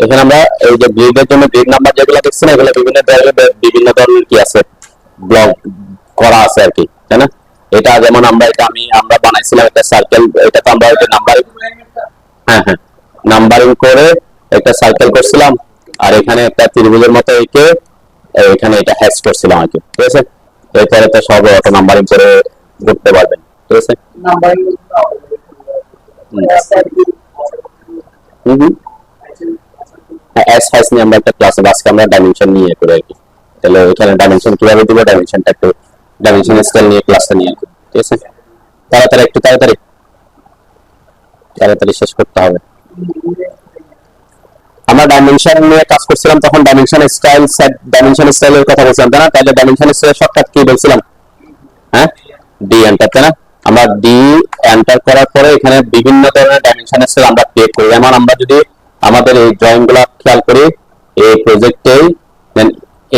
এখানে আমরা এই যে গ্রিডের জন্য গ্রিড নাম্বার যেগুলো দেখছি না, এগুলো বিভিন্ন ধরনের কি আছে, ব্লক করা আছে আর কি, তাই না? এটা যেমন আমরা বানাইছিলাম একটা সার্কেল, এটা তো আমরা ওই যে নাম্বারিং, হ্যাঁ হ্যাঁ, নাম্বারিং করে একটা সার্কেল করছিলাম, আর এখানে একটা ত্রিভুজের মতো এঁকে এখানে এটা হ্যাশ করছিলাম আর কি, ঠিক আছে? এরপরে তো সব অটো নাম্বারিং করে করতে পারবেন, ঠিক আছে? হুম হুম। এস হাইস নিয়ে আমরা একটা ক্লাসে আজকে আমরা ডাইমেনশন নিয়ে করে আর কি। তাহলে এখানে ডাইমেনশন কিভাবে দিব, ডাইমেনশনটা একটু ডাইমেনশন স্কেল নিয়ে ক্লাসটা নিয়ে আর কি, ঠিক আছে? তাড়াতাড়ি একটু তাড়াতাড়ি তাড়াতাড়ি শেষ করতে হবে। আমরা ডাইমেনশন নিয়ে কাজ করছিলাম, তখন ডাইমেনশন স্টাইল সেট ডাইমেনশন স্টাইলের কথা বলছিলাম, তাই না? তাহলে ডাইমেনশন স্টাইলের শর্টকাট কি বলছিলাম? হ্যাঁ, ডি এন্টার, তাই না? আমরা ডি এন্টার করার পরে এখানে বিভিন্ন ধরনের ডাইমেনশন স্টাইল আমরা ক্রিয়েট করি। যেমন আমরা যদি আমাদের এই ড্রয়িং গুলা খেয়াল করি, এই প্রজেক্টে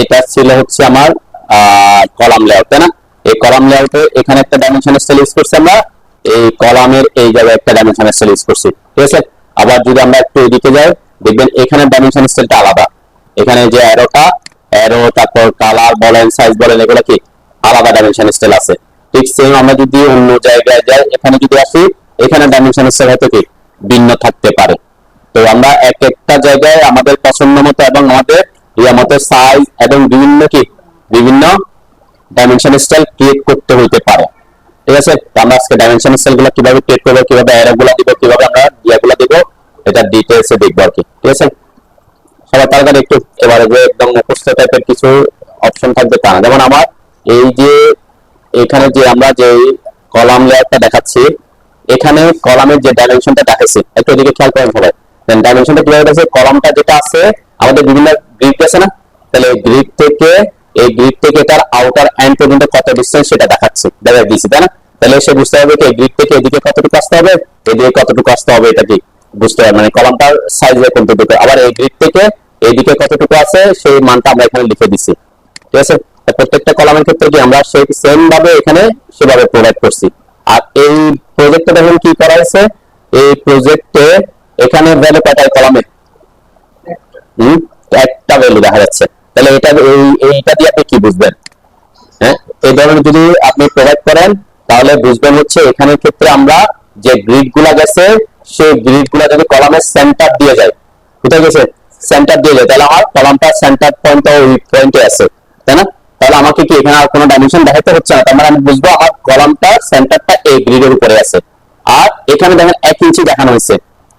এটা ছিল হচ্ছে আমার কলাম লেআউট, তাই না? এই কলাম লেআউটে এখানে একটা ডাইমেনশন স্টাইল ইউজ করছি আমরা, এই কলামের এই জায়গায় একটা ডাইমেনশন স্টাইল ইউজ করছি, ঠিক আছে? আবার যদি আমরা একটু এদিকে যাই, দেখবেন এখানে ডাইমেনশন স্টাইলটা আলাদা। এখানে যে অ্যারো তারপর কালার বলেন, সাইজ বলেন, এগুলো কি আলাদা ডাইমেনশন স্টাইল আছে। ঠিক সেম আমরা যদি অন্য জায়গায় যাই, এখানে যদি আসি, এখানে ডাইমেনশন স্টাইল হয়তো কি ভিন্ন থাকতে পারে। তো আমরা এক একটা জায়গায় আমাদের পছন্দ মতো এবং আমাদের ইয়া মতো সাইজ এবং বিভিন্ন ডাইমেনশন স্টাইল ক্রিয়েট করতে হইতে পারে, ঠিক আছে? তো আমরা আজকে ডাইমেনশন স্টাইল গুলো কিভাবে ক্রিয়েট করবো, কিভাবে অ্যারো গুলো দিব, কিভাবে আমরা ইয়াগুলো দিব, এটা ডিটেইলসে দেখবো আর কি, ঠিক আছে? সবাই তাড়াতাড়ি একটু, এবারে যে একদম মুখস্থ টাইপের কিছু অপশন থাকবে তা না। যেমন আমার এই যে এখানে যে আমরা যে কলাম লেয়ারটা দেখাচ্ছি, এখানে কলামের যে ডাইমেনশনটা দেখাচ্ছি, একটু এদিকে খেয়াল করেন সবাই। দেন ডাইমেনশনটা কিভাবে দেখাচ্ছে, কলামটা যেটা আছে আমাদের বিভিন্ন গ্রিড আছে না, তাহলে এই গ্রিড থেকে তার আউটার এন্ড পর্যন্ত কত ডিসটেন্স সেটা দেখাচ্ছে, দেখা দিয়েছি, তাই না? তাহলে সে বুঝতে হবে কি গ্রিড থেকে এদিকে কতটুকু আসতে হবে, এদিকে কতটুকু আসতে হবে, এটা কি বুঝতে হবে, মানে কলামটার সাইজে কতটুকু, আবার এই গ্রিড থেকে এইদিকে কতটুকু আছে সেই মানটা আমরা এখানে লিখে দিচ্ছি, ঠিক আছে? প্রত্যেকটা কলামের ক্ষেত্রে কি আমরা সেই সেম ভাবে এখানে সেভাবে প্রোভাইড করছি। আর এই প্রজেক্টে দেখুন কি করা হয়েছে, এই প্রজেক্টে এখানে ভ্যালু কয়টা কলামে, একটা ভ্যালু দেখা যাচ্ছে। তাহলে এইটা দিয়ে আপনি কি বুঝবেন? হ্যাঁ, এই ধরনের যদি আপনি প্রোভাইড করেন তাহলে বুঝবেন হচ্ছে এখানের ক্ষেত্রে আমরা যে গ্রিড গুলা গেছে সেই গ্রিড গুলা যদি কলামের সেন্টার দিয়ে যায়, কোথায় গেছে, সেন্টার দিয়ে যায়, তাহলে আমার কলামটা সেন্টার পয়েন্টটা ওই পয়েন্টে আছে, তাই না? তাহলে আমাকে কি এখানে আর কোনো ডাইমেনশন দেখাতে হচ্ছে না, তার মানে আমি বুঝবো আমার কলামটা সেন্টারটা এই গ্রিডের উপরে আছে। আর এখানে দেখেন 1 ইঞ্চি দেখানো হয়েছে,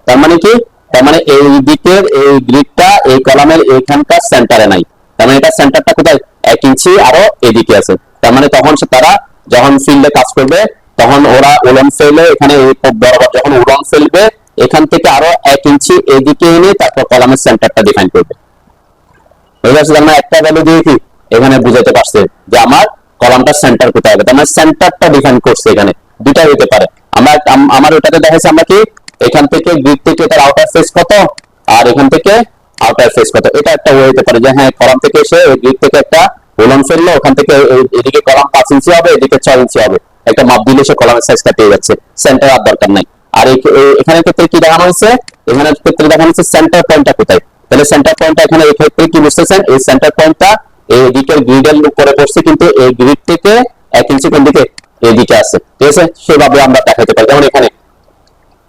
তার মানে কি, তার মানে এই দিকের এই গ্রিডটা এই কলামের এইখানকার সেন্টারে নাই, তার মানে এটা সেন্টারটা কোথায়, 1 ইঞ্চি আরো এদিকে আছে। তার মানে তখন তারা যখন ফিল্ডে কাজ করবে তখন ওরা উলন ফেলে এখানে বরাবর যখন উলন ফেলবে এখান থেকে আরো 1 ইঞ্চি এদিকে এনে তারপর কলামের সেন্টারটা ডিফাইন করবে। আমরা একটা ভ্যালু দিয়ে কি এখানে বুঝাতে পারছে যে আমার কলামটার সেন্টার কোথায় হবে, তার মানে সেন্টারটা ডিফাইন করছে। এখানে দুটা হতে পারে, আমার ওটাতে দেখাচ্ছে আমরা কি এখান থেকে গ্রিড থেকে তার আউটার ফেস কত আর এখান থেকে আউটার ফেস কত, এটা একটা ওয়ে হতে পারে যে হ্যাঁ কলাম থেকে এসে গ্রিড থেকে একটা উলন ফেললো, ওখান থেকে এদিকে কলাম 5 ইঞ্চি হবে, এদিকে 6 ইঞ্চি হবে, একটা মাপ দিলে সে কলামের সাইজটা পেয়ে যাচ্ছে, সেন্টার আর দরকার নাই। আর এখানে ক্ষেত্রে কি দেখানো হয়েছে, এখানে ক্ষেত্রে দেখানো হচ্ছে সেন্টার পয়েন্টটা কোথায়। তাহলে সেন্টার পয়েন্টটা এখানে এই ক্ষেত্রে কি বুঝতেছেন, এই সেন্টার পয়েন্টটা এই দিকের গ্রিডের উপরে পড়ছে, কিন্তু এই গ্রিড থেকে 1 ইঞ্চি কোন দিকে, এদিকে আছে, ঠিক আছে? সেভাবে আমরা দেখাতে পারি। যেমন এখানে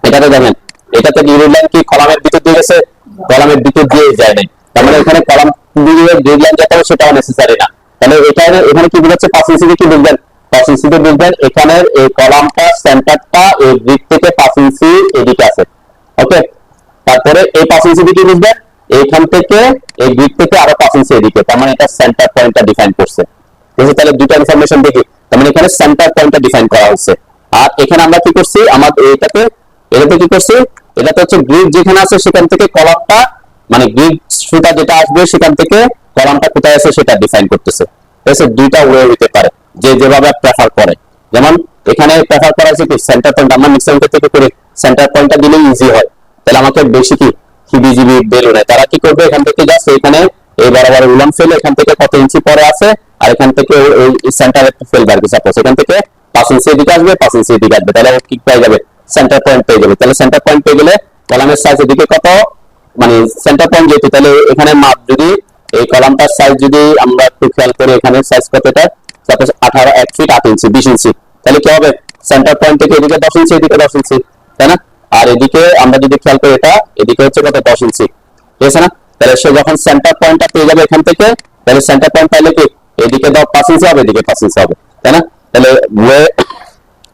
এটাতে দেখেন, এটাতে গ্রিড লাইন কি কলামের ভিতর দিয়ে গেছে, কলামের ভিতর দিয়ে যায় নাই, তার মানে এখানে কলাম দিয়ে গ্রিড লাইন যেতে হবে সেটাও নেসেসারি না। তাহলে এখানে কি বুঝাচ্ছে, 5 ইঞ্চি কি বুঝবেন, 5 ইঞ্চিতে বুঝবেন এখানের এই কলামটা সেন্টারটা এই গ্রিড থেকে 5 ইঞ্চি এদিকে আছে, ওকে? তারপরে এই 5 ইঞ্চি কি বুঝবেন, এইখান থেকে এই গ্রিড থেকে আরো 5 ইঞ্চি এদিকে, তার মানে এটা সেন্টার পয়েন্টটা ডিফাইন করছে, ঠিক আছে? তাহলে দুটো ইনফরমেশন দেখি, তার মানে এখানে সেন্টার পয়েন্টটা ডিফাইন করা হয়েছে। আর এখানে আমরা কি করছি, আমাদের এটাতে কি করছি, এটাতে হচ্ছে গ্রিড যেখানে আছে সেখান থেকে কলামটা, মানে গ্রিড সুতা যেটা আসবে সেখান থেকে কলামটা কোথায় আছে সেটা ডিফাইন করতেছে, ঠিক আছে? দুইটা ওয়ে হতে পারে যে যেভাবে প্রেফার করে। যেমন এখানে প্রেফার করা হচ্ছে কি সেন্টার পয়েন্ট, আমরা মিক্সার থেকে করে সেন্টার পয়েন্টটা দিলে ইজি হয়, তাহলে আমাকে বেশি কি হিবিজিবি বেলু নেয়। তারা কি করবে, এখান থেকে জাস্ট এখানে এই বরাবর উলন ফেলে এখান থেকে কত ইঞ্চি পরে আছে আর এখান থেকে ওই সেন্টার একটা ফেলবে আর কি, সাপোজ এখান থেকে 5 ইঞ্চি এদিকে আসবে, 5 ইঞ্চি এদিকে আসবে, তাহলে কি পেয়ে যাবে, সেন্টার পয়েন্ট পেয়ে যাবে। তাহলে সেন্টার পয়েন্ট পেয়ে গেলে কলামের সাইজ এদিকে কত, মানে সেন্টার পয়েন্ট যেহেতু, তাহলে এখানে মাপ যদি এই কলামটার সাইজ যদি আমরা একটু খেয়াল করি, এখানে সাইজ কতটা, সাপোজ 18 1 ফিট 8 ইঞ্চি 20 ইঞ্চি, তাহলে কি হবে সেন্টার পয়েন্ট থেকে এদিকে 10 ইঞ্চি এদিকে 10 ইঞ্চি, তাই না? আর এদিকে আমরা যদি খেয়াল করি এটা এদিকে হচ্ছে কত 10 ইঞ্চি, ঠিক আছে না? তাহলে সে যখন সেন্টার পয়েন্টটা পেয়ে যাবে এখান থেকে, তাহলে সেন্টার পয়েন্ট পাইলে কি এদিকে 5 ইঞ্চি হবে এদিকে 5 ইঞ্চি হবে, তাই না? তাহলে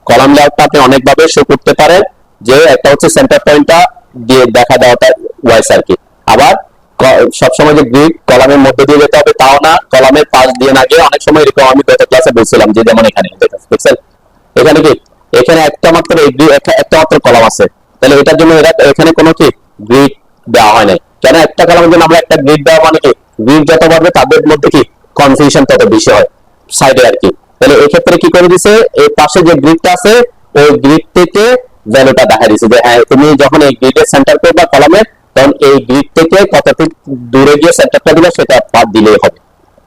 কলাম লেআউটটা আপনি অনেকভাবে শো করতে পারেন, যে একটা হচ্ছে সেন্টার পয়েন্টটা দিয়ে দেখা দেওয়াটা ওয়াইস আর কি। আবার সবসময় যে গ্রিড কলামের মধ্যে দিয়ে যেতে হবে তাও না, কলামের পাশ দিয়ে না গিয়ে অনেক সময় এরকম আমি গত ক্লাসে বলছিলাম যে যেমন এখানে দেখছেন এখানে কি এখানে একটা মাত্র একটা মাত্র কলাম আছে, তাহলে এটার জন্য এখানে কোনো কি গ্রিড দেওয়া হয় নাই, কেন একটা কলামের জন্য আমরা একটা গ্রিড দেওয়া মানে কি গ্রিড যত বাড়বে তাদের মধ্যে কি কনফিউশন তত বেশি হয় সাইডে আর কি। তাহলে এই ক্ষেত্রে কি করে দিছে, এই পাশে যে গ্রিডটা আছে ওই গ্রিড থেকে ভ্যালুটা দেখা দিছে যে হ্যাঁ তুমি যখন এই গ্রিডের সেন্টার করবা কলামের, তখন এই গ্রিড থেকে কতটুকু দূরে গিয়ে সেন্টারটা দিলে সেটা বাদ দিলেই হবে,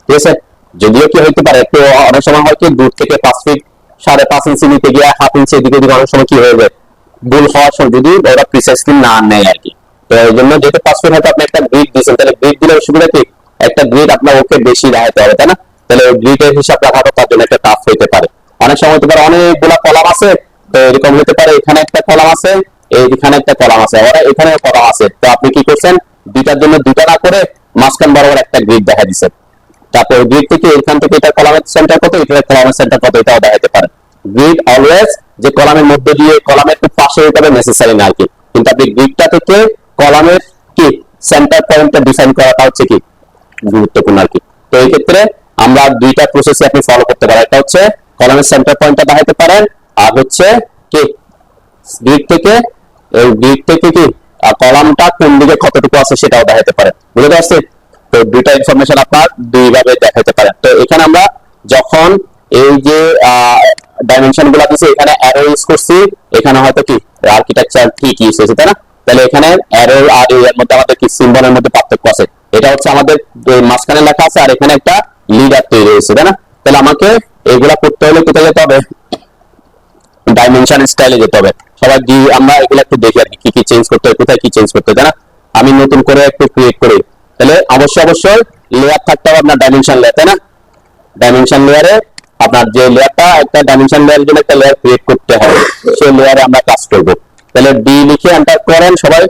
ঠিক আছে? যদিও কি হইতে পারে একটু অনেক সময় হয় কি দূর থেকে 5 ফিট 5.5 ইঞ্চি নিতে গিয়ে হাফ ইঞ্চি এদিকে দিকে অনেক সময় কি হয়ে যায় ভুল হওয়ার সময় যদি ওরা প্রিসাইজলি না নেয় আর কি। তো এই জন্য যেহেতু 5 ফিট হয়তো আপনি একটা গ্রিড দিয়েছেন, তাহলে গ্রিড দিলে সুবিধা কি একটা গ্রিড আপনার ওকে বেশি রাখতে হবে, তাই না? তাহলে গ্রিডের হিসাব রাখাটা তার জন্য একটা টাফ হইতে পারে, অনেক সময় হতে পারে অনেকগুলা কলাম আছে, তো এরকম হতে পারে এখানে একটা কলাম আছে এইখানে একটা কলাম আছে আবার এখানে কলাম আছে, তো আপনি কি করছেন দুইটার জন্য দুইটা না করে মাঝখান বরাবর একটা গ্রিড দেখা দিচ্ছেন, তারপর গ্রিড থেকে এখান থেকে এটা কলামের সেন্টার কত এটা কলামের সেন্টার কত এটাও দেখাতে পারে। গ্রিড অলওয়েজ যে কলামের মধ্যে দিয়ে কলামের খুব পাশে হতে হবে নেসেসারি না আর কি, কিন্তু আপনি গ্রিডটা থেকে কলামের কি সেন্টার পয়েন্টটা ডিফাইন করাটা হচ্ছে কি গুরুত্বপূর্ণ আর কি। তো এই ক্ষেত্রে আমরা দুইটা প্রসেসই আপনি ফলো করতে পারেন, একটা হচ্ছে কলামের সেন্টার পয়েন্টটা দেখাতে পারেন, আর হচ্ছে কি গ্রিড থেকে কি কলামটা কোন দিকে কতটুকু আছে সেটাও দেখাতে পারেন, বুঝতে পারছেন? তো দুইটা ইনফরমেশন আপনার দুই ভাবে দেখাতে পারেন। তো এখানে আমরা যখন এই যে ডাইমেনশন গুলো দিয়েছি এখানে অ্যারো ইউজ করছি, এখানে হয়তো কি আর্কিটেকচার ঠিক ইউজ হয়েছে, তাই না? তাহলে এখানে অ্যারো আর এর মধ্যে আমাদের কি সিম্বলের মধ্যে পার্থক্য আছে, এটা হচ্ছে আমাদের মাঝখানে লেখা আছে আর এখানে একটা লিডার তৈরি হয়েছে, তাই না? তাহলে আমাকে এগুলা করতে হলে কোথায় যেতে হবে, ডাইমেনশন স্টাইলে যেতে হবে। সবাই আমরা এগুলো একটু দেখি আর কি কি চেঞ্জ করতে হবে, কোথায় কি চেঞ্জ করতে হবে, তাই না? আমি নতুন করে একটু ক্রিয়েট করি, তাহলে অবশ্যই লেয়ার থাকতে হবে আপনার ডাইমেনশন লেয়ার, তাই না? ডাইমেনশন লেয়ারে আপনার যে লেয়ারটা একটা ডাইমেনশন লেয়ারের জন্য একটা লেয়ার ক্রিয়েট করতে হবে, সেই লেয়ারে আমরা কাজ করব। তাহলে ডি লিখে এন্টার করেন সবাই,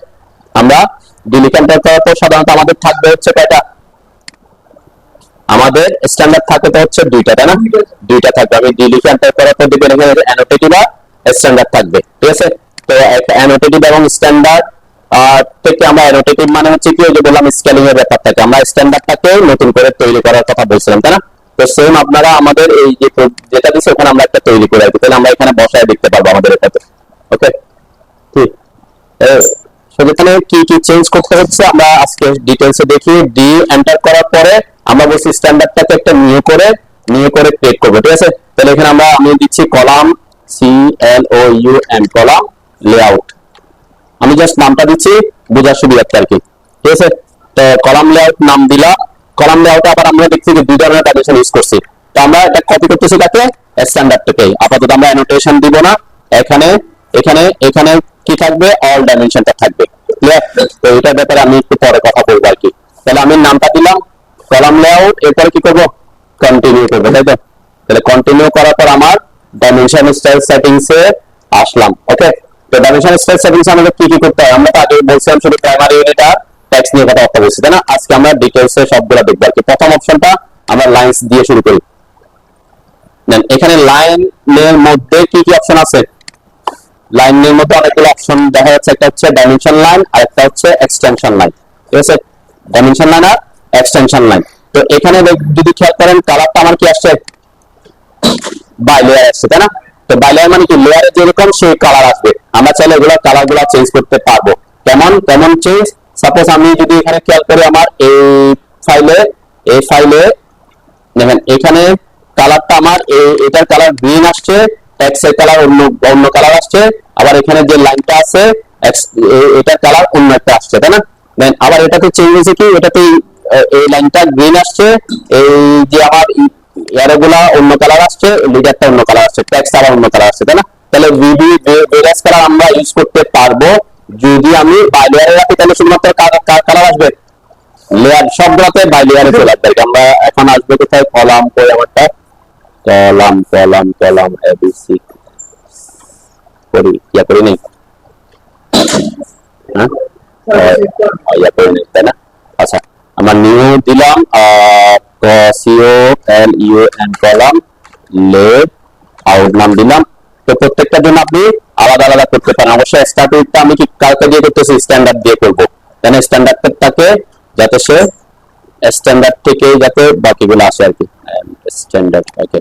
আমরা ডি লিখে এন্টার করার পর সাধারণত আমাদের থাকবে হচ্ছে কয়টা, আমাদের স্ট্যান্ডার্ড থাকে তো হচ্ছে দুইটা, তাই না? দুইটা থাকবে। আমি ডি লিখে এন্টার করার পর দেখবেন এখানে অ্যানোটেটিভ আর স্ট্যান্ডার্ড থাকবে, ঠিক আছে? তো অ্যানোটেটিভ এবং স্ট্যান্ডার্ড থেকে আমরা অ্যানোটেটিভ মানে হচ্ছে কি ওই যে বললাম স্কেলিং এর ব্যাপারটাকে আমরা স্ট্যান্ডার্ডটাকে নতুন করে তৈরি করার কথা বলছিলাম, তাই না? তো সেম আপনারা আমাদের এই যে যেটা দিচ্ছে ওখানে আমরা একটা তৈরি করে রাখি, তাহলে আমরা এখানে বসায় দেখতে পারবো আমাদের এটাতে, ওকে? ঠিক সেখানে কি কি চেঞ্জ করতে হচ্ছে আমরা আজকে ডিটেইলসে দেখি। ডি এন্টার করার পরে আমরা বলছি স্ট্যান্ডার্ডটাকে একটা নিউ করে ক্রিয়েট করব, ঠিক আছে? তাহলে এখানে আমি দিচ্ছি কলাম CLOUM কলাম লেআউট, আমি জাস্ট নামটা দিচ্ছি বোঝার সুবিধার্থে আর কি, ঠিক আছে? তো কলাম লেআউট নাম দিলাম। কলাম লেআউটে আবার আমরা দেখছি যে দুই ধরনের ডাইমেনশন ইউজ করছি, তো আমরা এটা কপি করতেছি তাকে স্ট্যান্ডার্ড থেকে, আপাতত আমরা অ্যানোটেশন দিব না, এখানে এখানে কি থাকবে অল ডাইমেনশনটা থাকবে, ক্লিয়ার? তো এটার ব্যাপারে আমি একটু পরে কথা বলবো আর কি। তাহলে আমি নামটা দিলাম কলাম লেআউট, এরপরে কি করব কন্টিনিউ করব, তাই তো? তাহলে কন্টিনিউ করার পর আমার ডাইমেনশন স্টাইল সেটিংস এ আসলাম, ওকে? তো ডাইমেনশন স্টাইল সেটিংস আমাদের কি কি করতে হয়, আমরা তো আগে বলছিলাম শুধু প্রাইমারি ইউনিট আর টেক্সট নিয়ে কথা বলছি, তাই না? আজকে আমরা ডিটেইলস এ সবগুলো দেখব আর কি। প্রথম অপশনটা আমরা লাইনস দিয়ে শুরু করি। দেন এখানে লাইনের মধ্যে কি কি অপশন আছে, লাইনের মধ্যে অনেকগুলো অপশন দেখা যাচ্ছে, একটা হচ্ছে ডাইমেনশন লাইন আর একটা হচ্ছে এক্সটেনশন লাইন, ঠিক আছে? ডাইমেনশন লাইন আর এক্সটেনশন লাইন। তো এখানে যদি খেয়াল করেন কালারটা আমার কি আসছে বাই লেয়ার আসছে, তাই না? তো বাই লেয়ার মানে কি লেয়ারে যেরকম সেই কালার আসবে, আমরা চাইলে এগুলো কালারগুলো চেঞ্জ করতে পারবো। কেমন চেঞ্জ, সাপোজ আমি যদি এখানে খেয়াল করি আমার এই ফাইলে দেখেন এখানে কালারটা আমার এটার কালার গ্রিন আসছে, এক্স এর কালার অন্য কালার আসছে, আবার এখানে যে লাইনটা আছে এটার কালার অন্য একটা আসছে, তাই না? দেন আবার এটাতে চেঞ্জ হয়েছে কি, এটাতে এই লাইনটা গ্রিন আসছে, এই যে আমার এরোগুলা অন্য কালার আসছে, লিডারটা অন্য কালার আসছে, টেক্সট আবার অন্য কালার আসছে, তাই না? তাহলে ভেরিয়াস কালার আমরা ইউজ করতে পারবো যদি আমি বাই লেয়ারে রাখি তাহলে শুধুমাত্র কালার আসবে, লেয়ার সবগুলোতে বাই লেয়ারে চলে আসবে। আমরা এখন আসবে কোথায়, কলাম কই আমারটা, কলাম কলাম কলাম এবিসি করি, ইয়া করি নেই, হ্যাঁ ইয়া করি নেই তাই না। আচ্ছা আমরা নিউ দিলাম C O L U N column layout নাম দিলাম। তো প্রত্যেকটার জন্য আপনি আলাদা আলাদা করতে পারেন। অবশ্যই স্ট্যাটিকটা আমি কি কালকে দিয়ে করতেছি, স্ট্যান্ডার্ড দিয়ে করবো, তাহলে স্ট্যান্ডার্ডটাকে যাতে সে স্ট্যান্ডার্ড থেকে যাতে বাকিগুলো আসে আর কি, স্ট্যান্ডার্ড। ওকে,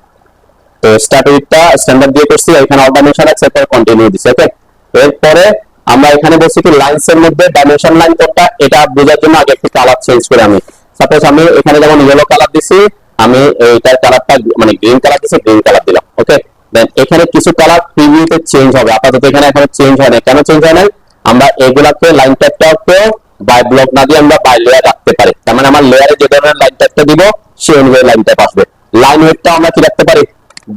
তো স্ট্যাটিকটা স্ট্যান্ডার্ড দিয়ে করছি, এখানে অটোমেশন আছে, এরপর কন্টিনিউ দিছি। ওকে, এরপরে আমরা এখানে বলছি কি লাইনস এর মধ্যে ডাইমেনশন লাইন কোনটা, এটা বোঝার জন্য আগে একটু কালার চেঞ্জ করে আমি সাপোজ আমি এখানে যেমন ইয়েলো কালার দিছি, আমি এইটার কালারটা মানে গ্রিন কালার দিছি, গ্রিন কালার দিলাম। ওকে, দেন এখানে কিছু কালার প্রিভিউতে চেঞ্জ হবে, আপাতত এখানে এখনো চেঞ্জ হয় না। কেন চেঞ্জ হয় না, আমরা এগুলাকে লাইন ট্যাগটাকে বাই ব্লক না দিয়ে আমরা বাই লেয়ার রাখতে পারি। তার মানে আমার লেয়ারে যে ধরনের লাইন ট্যাগটা দিব সেই অনুযায়ী লাইন ট্যাগ আসবে। লাইন ওয়েটটা আমরা কি রাখতে পারি,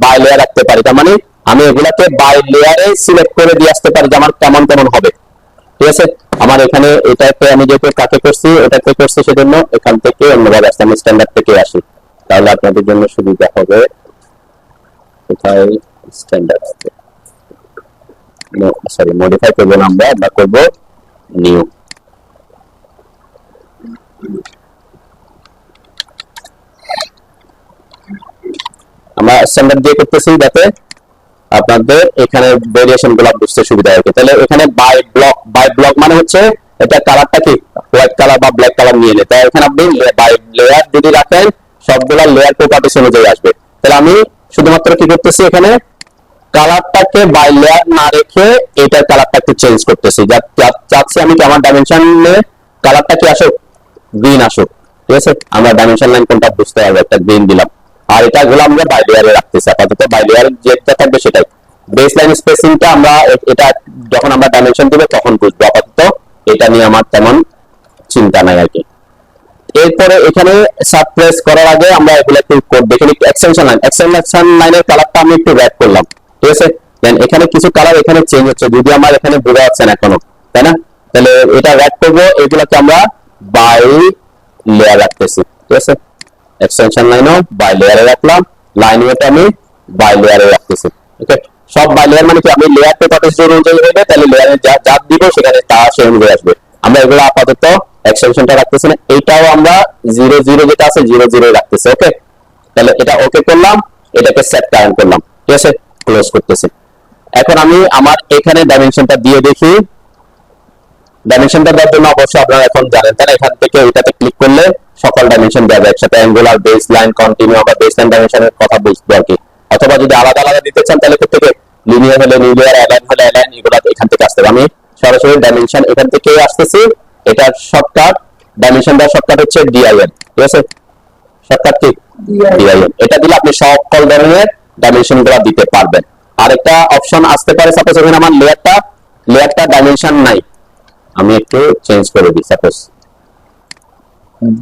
বাই লেয়ার রাখতে পারি। তার মানে আমি এগুলাকে বাই লেয়ারে সিলেক্ট করে দিয়ে আসতে পারি যে আমার কেমন কেমন হবে। ঠিক আছে, আমার এখানে এটাকে আমি যেহেতু কাকে করছি এটাকে করছি সেজন্য এখান থেকে অন্যভাবে আসতে আমি স্ট্যান্ডার্ড থেকে আসি, তাহলে আপনাদের জন্য সুবিধা হবে। কোথায় স্ট্যান্ডার্ড আছে, সরি মডিফাই করবো না, আমরা করবো নিউ। আমরা স্ট্যান্ডার্ড দিয়ে করতেছি যাতে আপনাদের এখানে ভেরিয়েশন গুলো বুঝতে সুবিধা হয়। তাহলে এখানে বাই ব্লক মানে হচ্ছে এটা কালারটা কি হোয়াইট কালার বা ব্ল্যাক কালার নিয়ে নেয়। তাই এখানে আপনি বাই লেয়ার যদি রাখেন সবগুলা লেয়ার প্রপার্টিস অনুযায়ী আসবে। তাহলে আমি শুধুমাত্র কি করতেছি, এখানে কালারটাকে বাই লেয়ার না রেখে এটার কালারটা একটু চেঞ্জ করতেছি, চাচ্ছি আমি কি আমার ডাইমেনশনে কালারটা কি আসুক, গ্রিন আসুক। ঠিক আছে, আমরা ডাইমেনশন লাইন কোনটা বুঝতে পারবো, একটা গ্রিন দিলাম। আর এটা গুলো আমরা বাই লেয়ারে রাখতেছি, আপাতত বাই লেয়ার যেটা থাকবে সেটাই। বেস লাইন স্পেসিংটা আমরা এটা যখন আমরা ডাইমেনশন দিব তখন বুঝবো, আপাতত এটা নিয়ে আমার তেমন চিন্তা নাই আর কি। এরপরে এখানে সাবপ্রেস করার আগে আমরা এগুলো একটু কোড দেখে নিই। এক্সটেনশন লাইনের কালারটা আমি একটু রেড করলাম। ঠিক আছে, দেন এখানে কিছু কালার এখানে চেঞ্জ হচ্ছে, যদি আমার এখানে বোঝা যাচ্ছে না এখনো, তাই না। তাহলে এটা রেড করবো, এগুলোকে আমরা বাই লেয়ার রাখতেছি। ঠিক আছে, এক্সটেনশন লাইনও বাই লেয়ারে রাখলাম, লাইন ওয়েট আমি বাই লেয়ারে রাখতেছি। ওকে, সব বাই লেয়ার মানে কি আমি লেয়ার প্রপার্টিস অনুযায়ী হবে, তাহলে লেয়ারে যা দিব সেখানে তা সে অনুযায়ী আসবে। আমরা এগুলো আপাতত এক্সটেনশনটা রাখতেছি না, এইটাও আমরা 00 যেটা আছে 00 রাখতেছি। ওকে, তাহলে এটা ওকে করলাম, এটাকে সেট কারেন্ট করলাম। ঠিক আছে, ক্লোজ করতেছি। এখন আমি আমার এখানে ডাইমেনশনটা দিয়ে দেখি। ডাইমেনশনটা দেওয়ার জন্য অবশ্যই আপনারা এখন জানেন, তাহলে এখান থেকে এটাতে ক্লিক করলে সকল ডাইমেনশন দেওয়া যায় একসাথে, অ্যাঙ্গুলার, বেস লাইন, কন্টিনিউ বা বেস লাইন ডাইমেনশনের কথা বুঝবো আর কি। অথবা যদি আলাদা আলাদা দিতে চান তাহলে থেকে লিনিয়ার হলে লিনিয়ার, অ্যালাইন হলে অ্যালাইন, এগুলো এখান থেকে আসতে হবে। আমি সরাসরি ডাইমেনশন এখান থেকে আসতেছি, এটার শর্টকাট ডাইমেনশন দেওয়ার শর্টকাট হচ্ছে ডিআইএন। ঠিক আছে, শর্টকাট কি ডিআইএন, এটা দিলে আপনি সকল ধরনের ডাইমেনশন গুলো দিতে পারবেন। আরেকটা অপশন আসতে পারে, সাপোজ এখানে আমার লেয়ারটা ডাইমেনশন নাই, আমি একটু চেঞ্জ করে দিই। সাপোজ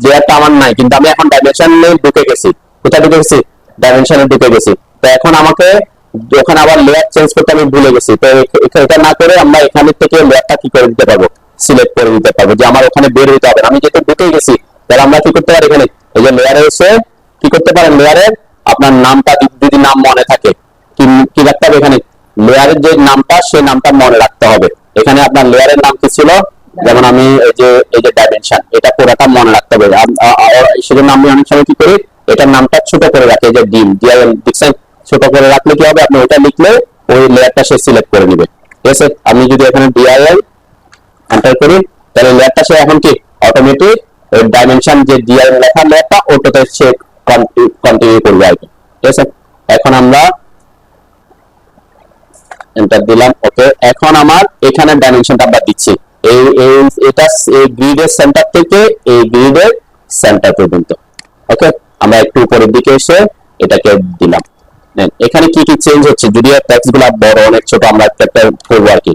লেয়ারটা আমার নাই কিন্তু আমি এখন ডাইমেনশনে ঢুকে গেছি। কোথায় ঢুকে গেছি, ডাইমেনশনে ঢুকে গেছি। তো এখন আমাকে ওখানে আবার লেয়ার চেঞ্জ করতে আমি ভুলে গেছি। তো এটা না করে আমরা এখান থেকে লেয়ারটা কি করে দিতে পারবো, সিলেক্ট করে দিতে পারবো, যে আমার ওখানে বের হইতে হবে। আমি যেহেতু ঢুকে গেছি তাহলে আমরা কি করতে পারি, এখানে এই যে লেয়ারে এসে কি করতে পারেন, লেয়ারের আপনার নামটা যদি নাম মনে থাকে কি রাখতে হবে, এখানে লেয়ারের যে নামটা সেই নামটা মনে রাখতে হবে। এখানে আপনার লেয়ারের নাম কি ছিল, যেমন আমি এই যে ডাইমেনশন, এটা পুরোটা মনে রাখতে হবে। সেজন্য আমি অনেক সময় কি করি, এটার নামটা ছোট করে রাখি, এই যে ডিআইএম দেখছেন, ছোট করে রাখলে কি হবে, আপনি ওটা লিখলে ওই লেয়ারটা সে সিলেক্ট করে নেবে। ঠিক আছে, আমি যদি এখানে ডিআইএম এন্টার করি তাহলে লেয়ারটা সে এখন কি অটোমেটিক ওই ডাইমেনশন যে ডিআইএম লেখা লেয়ারটা ওটাতে সে কন্টিনিউ করবে আর কি। ঠিক আছে, এখন আমরা এন্টার দিলাম। ওকে, এখন আমার এখানে ডাইমেনশনটা আমরা দিচ্ছি এটা এই গ্রিডের সেন্টার থেকে এই গ্রিডের সেন্টার পর্যন্ত। ওকে, আমরা একটু উপরের দিকে এসে এটাকে দিলাম। এখানে কি কি চেঞ্জ হচ্ছে, যদি টেক্সট গুলো বড় অনেক ছোট আমরা একটা করবো আর কি।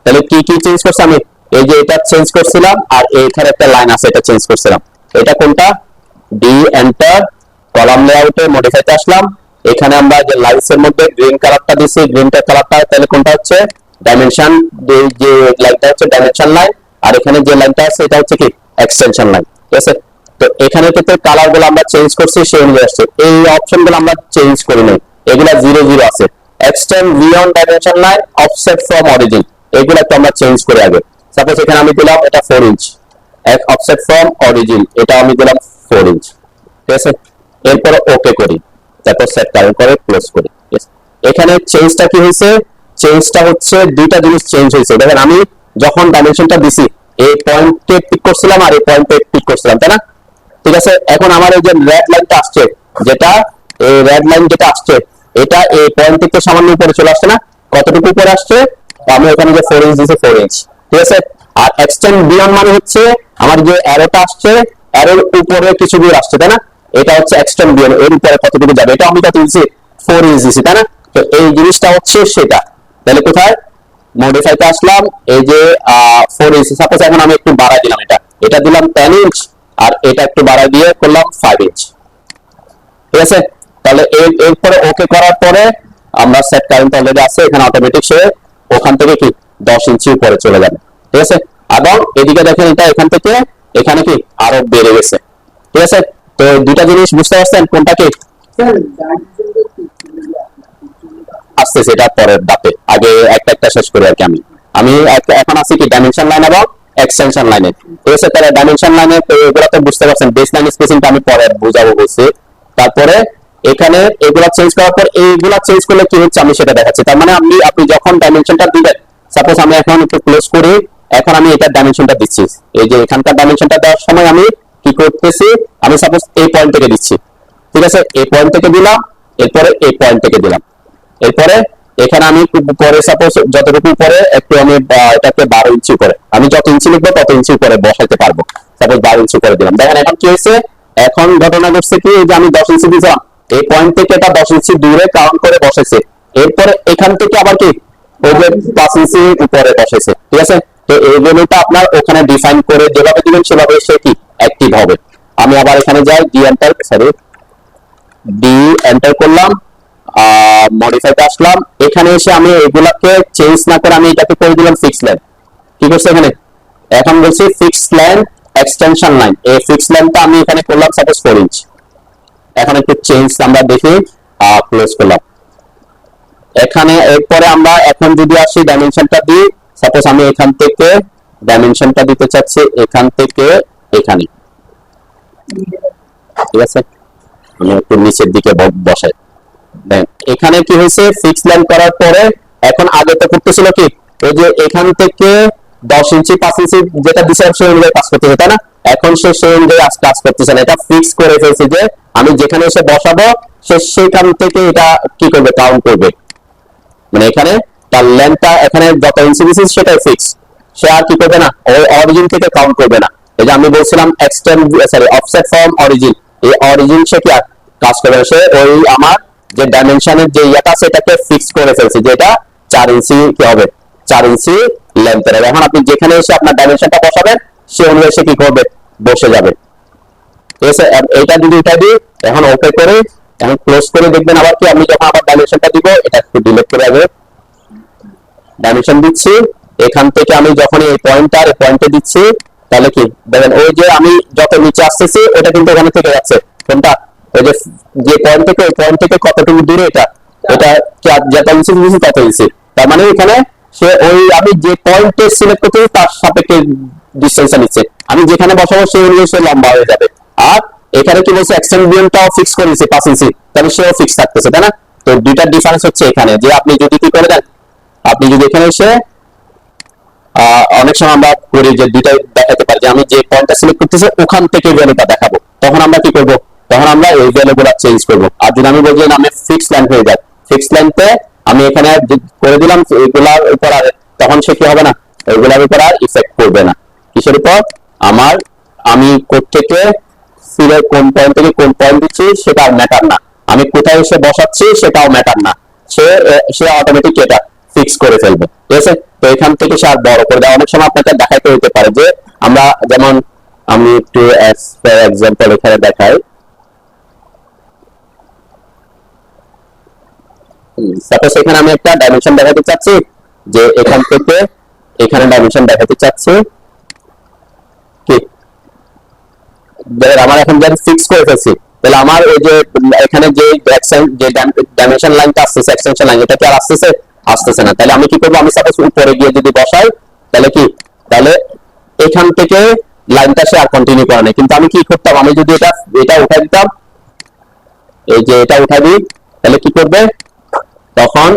তাহলে কি কি চেঞ্জ করছে, আমি এই যে এটা চেঞ্জ করছিলাম আর এখানে একটা লাইন আছে এটা চেঞ্জ করছিলাম। এটা কোনটা, ডি এন্টার, কলাম লেআউটে মডিফাইতে আসলাম। এখানে আমরা যে লাইনস এর মধ্যে গ্রিন কালারটা দিছি, গ্রিন কালারটা তাহলে কোনটা হচ্ছে ডাইমেনশন, যে লাইনটা হচ্ছে ডাইমেনশন লাইন, আর এখানে যে লাইনটা আছে এটা হচ্ছে কি এক্সটেনশন লাইন। ঠিক আছে, তো এখানে কিন্তু কালার গুলো আমরা চেঞ্জ করছি, সেই অনুযায়ী আসছে। এই অপশন গুলো আমরা চেঞ্জ করি নাই, এগুলা 0 0 আছে। Extend beyond dimension line, offset from origin, এগুলা তো আমরা চেঞ্জ করে আগে। সাপোজ এখানে আমি দিলাম এটা 4 ইঞ্চ, অফসেট ফ্রম অরিজিন এটা আমি দিলাম 4 ইঞ্চ। ঠিক আছে, এরপর ওকে করি, তারপর সেট কারেন্ট করে ক্লোজ করি। এখানে চেঞ্জটা কি হয়েছে? চেঞ্জটা হচ্ছে দুইটা জিনিস চেঞ্জ হয়েছে। দেখেন আমি যখন ডাইমেনশনটা দিছি এই পয়েন্টে পিক করছিলাম আর এই পয়েন্টে পিক করছিলাম, তাই না? ঠিক আছে, এখন আমার এই যে রেড লাইনটা আসছে, যেটা এই রেড লাইন যেটা আসছে, এটা এই পয়েন্ট থেকে সামান্য উপরে চলে আসছে না? কতটুকু উপরে আসছে? আমি এখানে যে 4 ইঞ্চ দিছি 4 ইঞ্চ। ঠিক আছে, আর এক্সটেন্ড বিয়ন্ড মানে হচ্ছে আমার যে অ্যারোটা আসছে, অ্যারোর উপরে কিছু দূর আসছে, তাই না? এটা হচ্ছে এক্সটেন্ড বিয়ন্ড, এর উপরে কতটুকু যাবে, এটা আমি কত দিছি 4 ইঞ্চ দিছি, তাই না? তো এই জিনিসটা হচ্ছে সেটা। তাহলে কোথায় মডিফাইতে আসলাম, এই যে 4 ইঞ্চ। সাপোজ এখন আমি একটু বাড়াই দিলাম, এটা দিলাম 10 ইঞ্চ, আর এটা একটু বাড়াই দিয়ে করলাম 5 ইঞ্চ। ঠিক আছে, তাহলে এরপরে ওকে করার পরে আমরা সেট কারেন্ট অলরেডি আছে, এখানে অটোমেটিক সে ওখান থেকে কি 10 ইঞ্চি উপরে চলে যাবে। ঠিক আছে, এবং এদিকে দেখেন এটা এখান থেকে এখানে কি আরো বেড়ে গেছে। ঠিক আছে, তো দুটা জিনিস বুঝতে পারছেন কোনটা কি আসতেছে, এটা পরের ধাপে। আগে একটা একটা শেষ করি আর কি। আমি এখন আছি কি ডাইমেনশন লাইন এবং এক্সটেনশন লাইনে। ঠিক আছে, তাহলে ডাইমেনশন লাইনে তো এগুলো তো বুঝতে পারছেন, বেস লাইন স্পেসিংটা আমি পরে বুঝাবো বলছি। তারপরে এখানে এগুলা চেঞ্জ করার পর এইগুলা চেঞ্জ করলে কি হচ্ছে আমি সেটা দেখাচ্ছি। তার মানে আপনি যখন ডাইমেনশনটা দিবেন, সাপোজ আমি এখন একটু ক্লোজ করি, এখন আমি এটার ডাইমেনশনটা দিচ্ছি। এই যে এখানকার ডাইমেনশনটা দেওয়ার সময় আমি কি করতেছি, আমি সাপোজ এই পয়েন্ট থেকে দিচ্ছি। ঠিক আছে, এই পয়েন্ট থেকে দিলাম, এরপরে এই পয়েন্ট থেকে দিলাম, এরপরে এখানে আমি পরে সাপোজ যতটুকু উপরে একটু আমি এটাকে 12 ইঞ্চি উপরে, আমি যত ইঞ্চি লিখবো তত ইঞ্চি উপরে বসাইতে পারবো। সাপোজ 12 ইঞ্চি করে দিলাম। দেখেন এখন কি হয়েছে, এখন ঘটনা ঘটছে কি, যে আমি 10 ইঞ্চি দিলাম, এই পয়েন্ট থেকে এটা 10 ইঞ্চি দূরে কাউন্ট করে বসাইছে, এরপরে এখান থেকে আবার কি ওই যে 5 ইঞ্চি উপরে বসাইছে। ঠিক আছে, তো এইগুলোটা আপনার ওখানে ডিফাইন করে যেভাবে দিবেন সেভাবে সে কি অ্যাক্টিভ হবে। আমি আবার এখানে যাই, ডি এন্টার করলাম, মডিফাইতে আসলাম, এখানে এসে আমি এগুলাকে চেঞ্জ না করে আমি এটাকে করে দিলাম ফিক্স লাইন। কি করছে এখানে, এখন বলছি ফিক্স লাইন এক্সটেনশন লাইন, এই ফিক্স লাইনটা আমি এখানে করলাম সাপোজ 4 ইঞ্চ। এখন একটু চেঞ্জ আমরা দেখি, ক্লোজ করলাম। এখানে এরপরে আমরা এখন যদি আসি ডাইমেনশনটা দিই, সাপোজ আমি এখান থেকে ডাইমেনশনটা দিতে চাচ্ছি এখান থেকে এখানে। ঠিক আছে, আমি একটু নিচের দিকে বসাই। এখানে কি হয়েছে, ফিক্স লাইন করার পরে এখন আগে তো করতেছিল কি ওই যে এখান থেকে 10 ইঞ্চি 5 ইঞ্চি যেটা দিছে সেই অনুযায়ী কাজ করতেছে, তাই না? এখন সে সেই অনুযায়ী কাজ করতেছে না, এটা ফিক্স করে ফেলছে যে আমি যেখানে এসে বসাবো সে সেখান থেকে এটা কি করবে কাউন্ট করবে। মানে এখানে তার লেন্থটা এখানে যত ইঞ্চি দিছি সেটাই ফিক্স, সে আর কি করবে না, ওই অরিজিন থেকে কাউন্ট করবে না। এই যে আমি বলছিলাম অফসেট ফ্রম অরিজিন, এই অরিজিন সে কি আর কাজ করবে না, সে ওই আমার যে ডাইমেনশনের যে ইয়াটা আছে এটাকে ফিক্স করে ফেলছে যে এটা 4 ইঞ্চি কি হবে, 4 ইঞ্চি লেন্থের হবে। এখন আপনি যেখানে এসে আপনার ডাইমেনশনটা বসাবেন সে অনুযায়ী সে কি করবে, বসে যাবে। ঠিক আছে, এইটা যদি এটা দিই, এখন ওকে করে এখন ক্লোজ করে দেখবেন আবার কি আমি যখন আবার ডাইমেনশনটা দিব, এটা একটু ডিলিট করে আগে ডাইমেনশন দিচ্ছি, এখান থেকে আমি যখন এই পয়েন্টার পয়েন্টে দিচ্ছি তাহলে কি দেখেন ওই যে আমি যত নিচে আসতেছি এটা কিন্তু ওখানে থেকে যাচ্ছে, কোনটা ওই যে পয়েন্ট থেকে ওই পয়েন্ট থেকে কতটুকু দূরে এটা এটা যত ইঞ্চি দিচ্ছি তত ইঞ্চি। তার মানে এখানে সে ওই আমি যে পয়েন্টে সিলেক্ট করতেছি তার সাপেক্ষে ডিসটেন্সটা নিচ্ছে, আমি যেখানে বসাবো সেই অনুযায়ী সে লম্বা হয়ে যাবে। আর এখানে কি বলছে এক্সটেন্ড বিয়ন্ডটাও ফিক্স করে দিয়েছে 5 ইঞ্চি, তাহলে সেও ফিক্স থাকতেছে, তাই না? তো দুইটার ডিফারেন্স হচ্ছে এখানে যে আপনি যদি কি করে দেন, আপনি যদি এখানে এসে অনেক সময় আমরা করি যে দুইটাই দেখাতে পারি যে আমি যে পয়েন্টটা সিলেক্ট করতেছি ওখান থেকে ভ্যালুটা দেখাবো, তখন আমরা কি করব, তখন আমরা এই ভ্যালুগুলো চেঞ্জ করব। আর যদি আমি বলি যে আমি ফিক্স লাইন হয়ে যায়, ফিক্স লাইনতে আমি এখানে করে দিলাম এগুলার উপর, আর তখন সে কি হবে না, এগুলার উপর আর ইফেক্ট করবে না। কিসের উপর, আমার আমি কোড থেকে কোন পয়েন্ট থেকে কোন পয়েন্ট দিচ্ছি সেটা আর ম্যাটার না, আমি কোথায় এসে বসাচ্ছি সেটাও ম্যাটার না, সে অটোমেটিক এটা ফিক্স করে ফেলবে। ঠিক আছে, তো এখান থেকে সে আর বড় করে দেয়। অনেক সময় আপনাকে দেখাইতে হতে পারে যে আমরা যেমন আমি একটু এক্সাম্পল এখানে দেখাই, সাপোজ এখানে আমি একটা ডাইমেনশন দেখাতে চাচ্ছি, যে এখান থেকে এখানে ডাইমেনশন দেখাতে চাচ্ছি কি, আমার এখন যদি ফিক্স করে ফেলছি, তাহলে আমার ওই যে এখানে যে ডাইমেনশন লাইনটা আসতেছে, এক্সটেনশন লাইন, এটা কি আর আসতেছে? আসতেছে না। তাহলে আমি কি করবো, আমি সাপোজ উপরে গিয়ে যদি বসাই, তাহলে কি, তাহলে এখান থেকে লাইনটা সে আর কন্টিনিউ করে না। কিন্তু আমি কি করতাম, আমি যদি এটা এটা উঠাই দিতাম, এই যে এটা উঠাই দিই, তাহলে কি করবে, তখন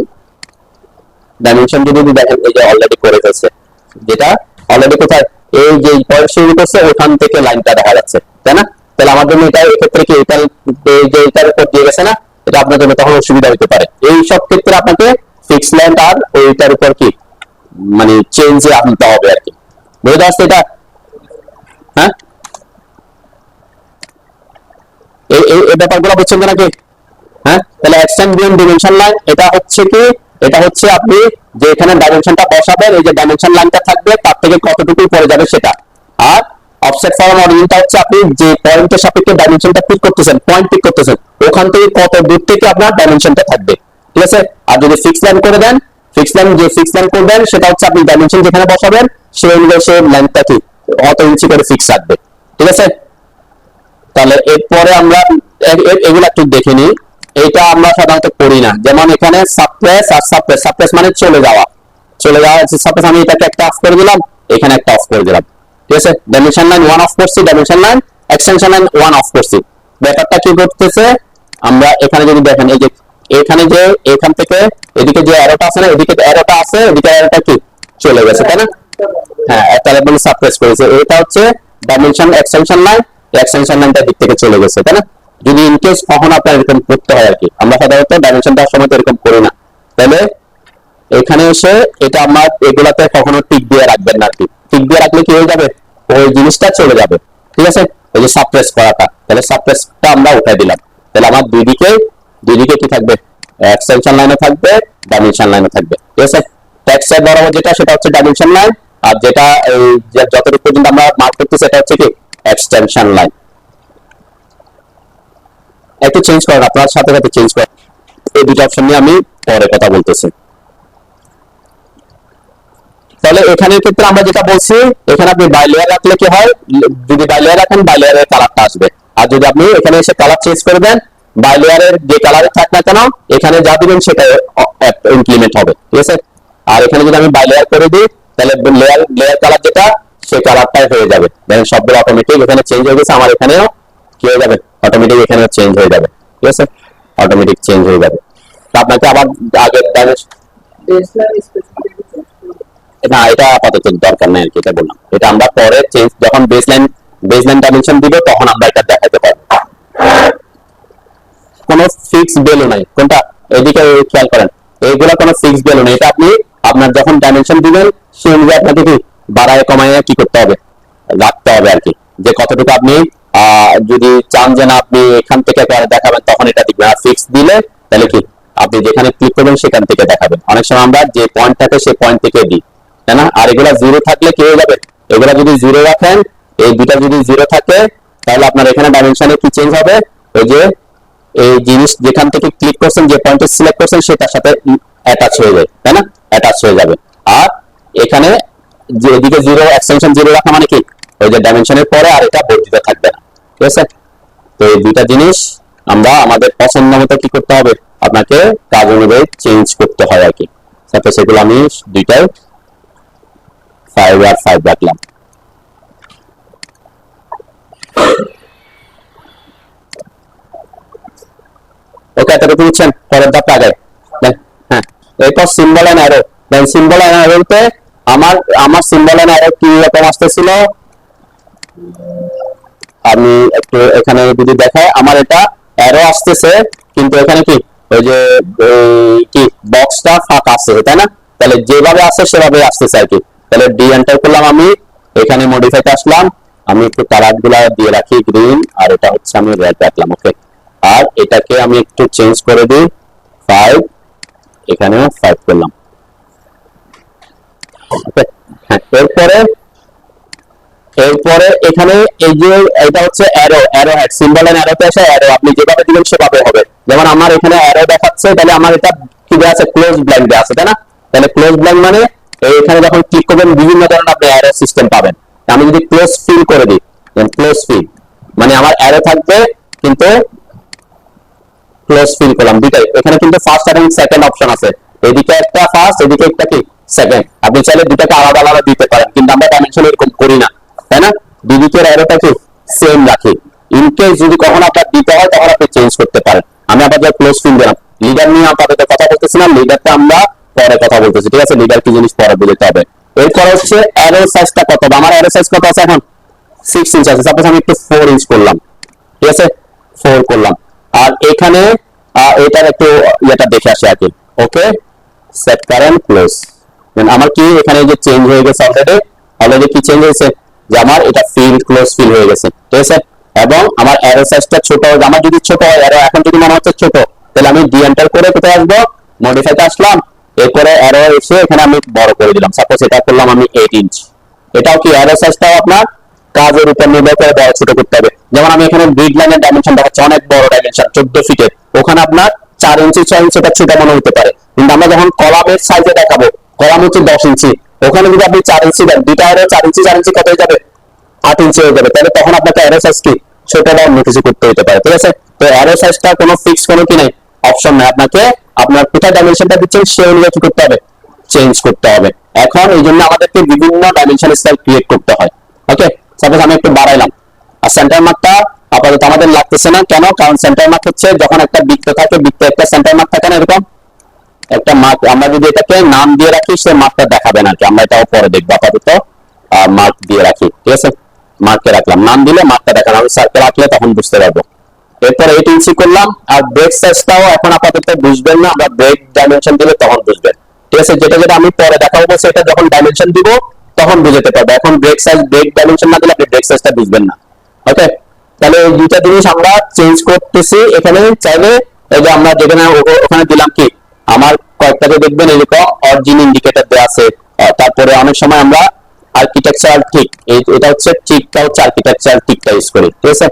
ডাইমেনশন যদি দেখেন এই যে অলরেডি করে ফেলছে, যেটা অলরেডি কোথায়, এই যে পয়েন্ট শুরু করছে ওখান থেকে লাইনটা দেখা যাচ্ছে, তাই না? তাহলে আমার জন্য এটা এক্ষেত্রে কি, এটা যে এটার উপর দিয়ে গেছে না, এটা আপনার জন্য তখন অসুবিধা হতে পারে। এই সব ক্ষেত্রে আপনাকে ফিক্স লাইন আর ওইটার উপর কি মানে চেঞ্জে আনতে হবে আর কি। বুঝতে পারছো এটা? হ্যাঁ, এই ব্যাপারগুলো বুঝছেন তো নাকি? হ্যাঁ, তাহলে এক্সটেন্ড বিয়ন্ড ডিমেনশন লাইন এটা হচ্ছে কি, এটা হচ্ছে আপনি যে এখানে ডাইমেনশনটা বসাবেন, এই যে ডাইমেনশন লাইনটা থাকবে তার থেকে কতটুকু পড়ে যাবে সেটা। আর অফসেট ফ্রম অরিজিনটা হচ্ছে আপনি যে পয়েন্টের সাপেক্ষে ডাইমেনশনটা পিক করতেছেন, পয়েন্ট পিক করতেছেন, ওখান থেকে কত দূর থেকে আপনার ডাইমেনশনটা থাকবে, ঠিক আছে? আর যদি ফিক্স লাইন করে দেন, ফিক্স লাইন যে ফিক্স লাইন করবেন সেটা হচ্ছে আপনি ডাইমেনশন যেখানে বসাবেন সেই অনুযায়ী সেই লাইনটা কি অত ইঞ্চি করে ফিক্স রাখবে, ঠিক আছে? তাহলে এরপরে আমরা এগুলো একটু দেখে নিই। এটা আমরা সাধারণত করি না, যেমন এখানে সাপ্রেস আর সাপ্রেস, সাপ্রেস মানে চলে যাওয়া, চলে যাওয়া হচ্ছে সাপ্রেস, আমি এটাকে একটা অফ করে দিলাম, এখানে একটা অফ করে দিলাম, ঠিক আছে? ডাইমেনশন লাইন 1 অফ করছি, dimension line extension line 1 of করছি। ব্যাপারটা কি করতেছে, আমরা এখানে যদি দেখেন এই যে এখানে যে এখান থেকে এদিকে যে অ্যারোটা আছে না, এদিকে অ্যারোটা আছে, এদিকে অ্যারোটা কি চলে গেছে, তাই না? হ্যাঁ, তাহলে বলি সাপ্রেস করেছে, এটা হচ্ছে ডাইমেনশন এক্সটেনশন লাইন, এক্সটেনশন লাইনটা দিক থেকে চলে গেছে, তাই না? যদি ইনকেস কখন আপনার এরকম করতে হয় আর কি, আমরা সাধারণত ডাইমেনশন দেওয়ার সময় তো এরকম করি না। তাহলে এখানে এসে এটা আমার এগুলাতে কখনো টিক দিয়ে রাখবেন না আর কি। টিক দিয়ে রাখলে কি হয়ে যাবে, ওই জিনিসটা চলে যাবে, ঠিক আছে? ওই যে সাপ্রেস করাটা, তাহলে সাপ্রেসটা আমরা উঠাই দিলাম। তাহলে আমার দুই দিকে কি থাকবে, এক্সটেনশন লাইনও থাকবে, ডাইমেনশন লাইনও থাকবে, ঠিক আছে? টেক্সটের বরাবর যেটা সেটা হচ্ছে ডাইমেনশন লাইন, আর যেটা এই যতটুকু পর্যন্ত আমরা মার্ক করতেছি সেটা হচ্ছে কি এক্সটেনশন লাইন। একটু চেঞ্জ করেন, আপনার সাথে সাথে চেঞ্জ করেন, এই দুটো অপশন নিয়ে আমি পরে কথা বলতেছি। তাহলে এখানের ক্ষেত্রে আমরা যেটা বলছি, এখানে আপনি বাই লেয়ার রাখলে কি হয়, যদি বাই লেয়ার রাখেন বাই লেয়ারের কালারটা আসবে, আর যদি আপনি এখানে এসে কালার চেঞ্জ করে দেন, বাই লেয়ারের যে কালারে থাক না কেন এখানে যা দিবেন সেটা ইমপ্লিমেন্ট হবে, ঠিক আছে? আর এখানে যদি আমি বাই লেয়ার করে দিই, তাহলে লেয়ার কালার যেটা সেই কালারটাই হয়ে যাবে, দেখেন সবগুলো অটোমেটিক এখানে চেঞ্জ হয়ে গেছে, আমার এখানেও কি হয়ে যাবে, অটোমেটিক এখানেও চেঞ্জ হয়ে যাবে, ঠিক আছে? অটোমেটিক চেঞ্জ হয়ে যাবে। তো আপনাকে আবার আগের না, এটা আপাতত দরকার নাই আর কি, এটা বললাম, এটা আমরা পরে চেঞ্জ যখন বেসলাইন ডাইমেনশন দিব তখন আমরা এটা দেখাতে পারবো। কোনো ফিক্স ভ্যালু নাই, কোনটা, এদিকে খেয়াল করেন, এইগুলা কোনো ফিক্স ভ্যালু নেই, এটা আপনি আপনার যখন ডাইমেনশন দিবেন সেই অনুযায়ী আপনাকে কি বাড়ায় কমায় কি করতে হবে, রাখতে হবে আর কি, যে কতটুকু আপনি যদি চান যে না আপনি এখান থেকে দেখাবেন তখন এটা দিবেন, আর ফিক্স দিলে তাহলে কি আপনি যেখানে ক্লিক করবেন সেখান থেকে দেখাবেন। অনেক সময় আমরা যে পয়েন্ট থাকে সেই পয়েন্ট থেকে দিই, তাই না? আর এগুলা জিরো থাকলে কি হয়ে যাবে, এগুলা যদি জিরো রাখেন, এই দুটা যদি জিরো থাকে তাহলে আপনার এখানে ডাইমেনশনে কি চেঞ্জ হবে, ওই যে এই জিনিস যেখান থেকে ক্লিক করছেন, যে পয়েন্টে সিলেক্ট করছেন সেটার সাথে অ্যাটাচ হয়ে যায়, তাই না? অ্যাটাচ হয়ে যাবে। আর এখানে যে এদিকে জিরো এক্সটেনশন জিরো রাখা মানে কি, ওই যে ডাইমেনশনের পরে আর এটা বর্ধিত থাকবে না, ঠিক আছে? তো এই দুইটা জিনিস আমরা আমাদের পছন্দ মতো কি করতে হবে, আপনাকে কাজ অনুযায়ী চেঞ্জ করতে হয় আর কি। সাপোজ সেগুলো আমি দুইটাই 5 আর 5 রাখলাম। ওকে, এতটুকু বুঝছেন? পরের ধাপটা আগে হ্যাঁ, এরপর symbol end arrow. Then symbol end অ্যারোতে আমার সিম্বল এন্ড অ্যারো কি রকম আসতেছিল, আমি একটু এখানে যদি দেখাই, আমার এটা অ্যারো আসতেছে কিন্তু এখানে কি ওই যে কি বক্সটা ফাঁকা আছে, তাই না? তাহলে যেভাবে আসে সেভাবে আসতেছে আর কি। তাহলে ডি এন্টার করলাম, আমি এখানে মডিফাইতে আসলাম, আমি একটু কালার গুলা দিয়ে রাখি গ্রিন, আর এটা হচ্ছে আমি রেড রাখলাম, ওকে? আর এটাকে আমি একটু চেঞ্জ করে দিই 5, এখানেও 5 করলাম, ওকে? হ্যাঁ, এরপরে এখানে এই যে এটা হচ্ছে অ্যারো হ্যাড, সিম্বল এন্ড অ্যারোতে আসে অ্যারো, আপনি যেভাবে দিবেন সেভাবে হবে। যেমন আমার এখানে অ্যারো দেখাচ্ছে, তাহলে আমার এটা কি দেওয়া আছে, ক্লোজ ব্ল্যাঙ্ক দেওয়া আছে, তাই না? তাহলে ক্লোজ ব্ল্যাঙ্ক মানে এখানে যখন ক্লিক করবেন বিভিন্ন ধরনের আপনি অ্যারো সিস্টেম পাবেন। আমি যদি ক্লোজ ফিল করে দিই, ক্লোজ ফিল মানে আমার অ্যারো থাকবে কিন্তু ক্লোজ ফিল করলাম দুইটাই। এখানে কিন্তু ফার্স্ট এবং সেকেন্ড অপশন আছে, এদিকে একটা ফার্স্ট, এদিকে একটা কি সেকেন্ড। আপনি চাইলে দুটাকে আলাদা আলাদা দিতে পারেন, কিন্তু আমরা ডাইমেনশন এরকম করি না, তাই না? দুদিকের অ্যারোটা কি সেম রাখি। ইন কেস যদি কখনো আপনার দিতে হয় তখন আপনি চেঞ্জ করতে পারেন। আমি আবার ক্লোজ ফিল দিলাম। লিডার নিয়ে আপাতত কথা বলতেছি না, লিডারটা আমরা পরে কথা বলতেছি, ঠিক আছে? লিডার কি জিনিস পরে বুঝতে হবে। এরপর হচ্ছে অ্যারো সাইজটা কত, আমার অ্যারো সাইজ কত আছে এখন 6 ইঞ্চ আছে। সাপোজ আমি একটু 4 ইঞ্চ করলাম, ঠিক আছে? 4 করলাম। আর এখানে এটার একটু ইয়েটা দেখে আসি আর কি। ওকে, সেট কারেন্ট ক্লোজ। আমার কি এখানে যে চেঞ্জ হয়ে গেছে অলরেডি কি চেঞ্জ হয়েছে যে আমার এটা ফিল ক্লোজ ফিল হয়ে গেছে, ঠিক আছে? এবং আমার অ্যারো সাইজটা ছোট, আমার যদি ছোট হয় অ্যারো এখন যদি মনে হচ্ছে ছোট, তাহলে আমি ডি এন্টার করে কোথায় আসবো, মডিফাইতে আসলাম, এরপরে অ্যারো এসে এখানে আমি বড় করে দিলাম। সাপোজ এটা করলাম আমি 8 ইঞ্চ। এটাও কি অ্যারো সাইজটাও আপনার কাজের উপর নির্ভর করে বড় ছোট করতে হবে। যেমন আমি এখানে গ্রিড লাইনের ডাইমেনশন দেখাচ্ছি অনেক বড় ডাইমেনশন 14 ফিটের, ওখানে আপনার 4 ইঞ্চি 6 ইঞ্চি এটা ছোট মনে হতে পারে। কিন্তু আমরা যখন কলামের সাইজে দেখাবো, কলাম হচ্ছে 10 ইঞ্চি, ওখানে যদি আপনি 4 ইঞ্চি দেন, দুইটা অ্যারো 4 ইঞ্চি 4 ইঞ্চি কত হয়ে যাবে, 8 ইঞ্চি হয়ে যাবে। তাহলে তখন আপনাকে অ্যারো সাইজ কি ছোট বা অন্য কিছু করতে হতে পারে, ঠিক আছে? তো অ্যারো সাইজটা কোনো ফিক্স কোনো কি নাই, অপশন নাই। আপনাকে আপনার কোথায় ডাইমেনশনটা দিচ্ছেন সেই অনুযায়ী কি করতে হবে, চেঞ্জ করতে হবে। এখন এই জন্য আমাদেরকে বিভিন্ন ডাইমেনশন স্টাইল ক্রিয়েট করতে হয়। ওকে, সাপোজ আমি একটু বাড়াইলাম, আর সেন্টার মার্কটা আপাতত আমাদের লাগতেছে না, কেন? কারণ সেন্টার মার্ক হচ্ছে যখন একটা বৃত্ত থাকে, বৃত্তে একটা সেন্টার মার্ক থাকে না, এরকম একটা মার্ক। আমরা যদি এটাকে নাম দিয়ে রাখি, সে মার্কটা দেখাবে না, আমরা এটাও পরে দেখবো। আপাতত মার্ক দিয়ে রাখি, ঠিক আছে? মার্কে রাখলাম, নাম দিলে মার্কটা দেখানো, আমি সার্কেল রাখলে তখন বুঝতে পারবো। এরপর 8 ইঞ্চি করলাম। আর ব্রেক সাইজটাও এখন আপাতত বুঝবেন না, আমরা ব্রেক ডাইমেনশন দিলে তখন বুঝবেন, ঠিক আছে? যেটা যেটা আমি পরে দেখাবো সেটা যখন ডাইমেনশন দিব তখন বুঝতে পারবো। এখন ব্রেক সাইজ ব্রেক ডাইমেনশন না দিলে আপনি ব্রেক সাইজটা বুঝবেন না। ওকে, তাহলে এই দুইটা জিনিস আমরা চেঞ্জ করতেছি এখানে। চাইলে এই যে আমরা যেখানে ওখানে দিলাম কি, আমার কয়েকটাকে দেখবেন এরকম অরিজিন ইন্ডিকেটর দেওয়া আছে। তারপরে অনেক সময় আমরা আর্কিটেকচারাল ঠিক, এটা হচ্ছে ঠিকটা হচ্ছে আর্কিটেকচারাল ঠিকটা ইউজ করি, ঠিক আছে?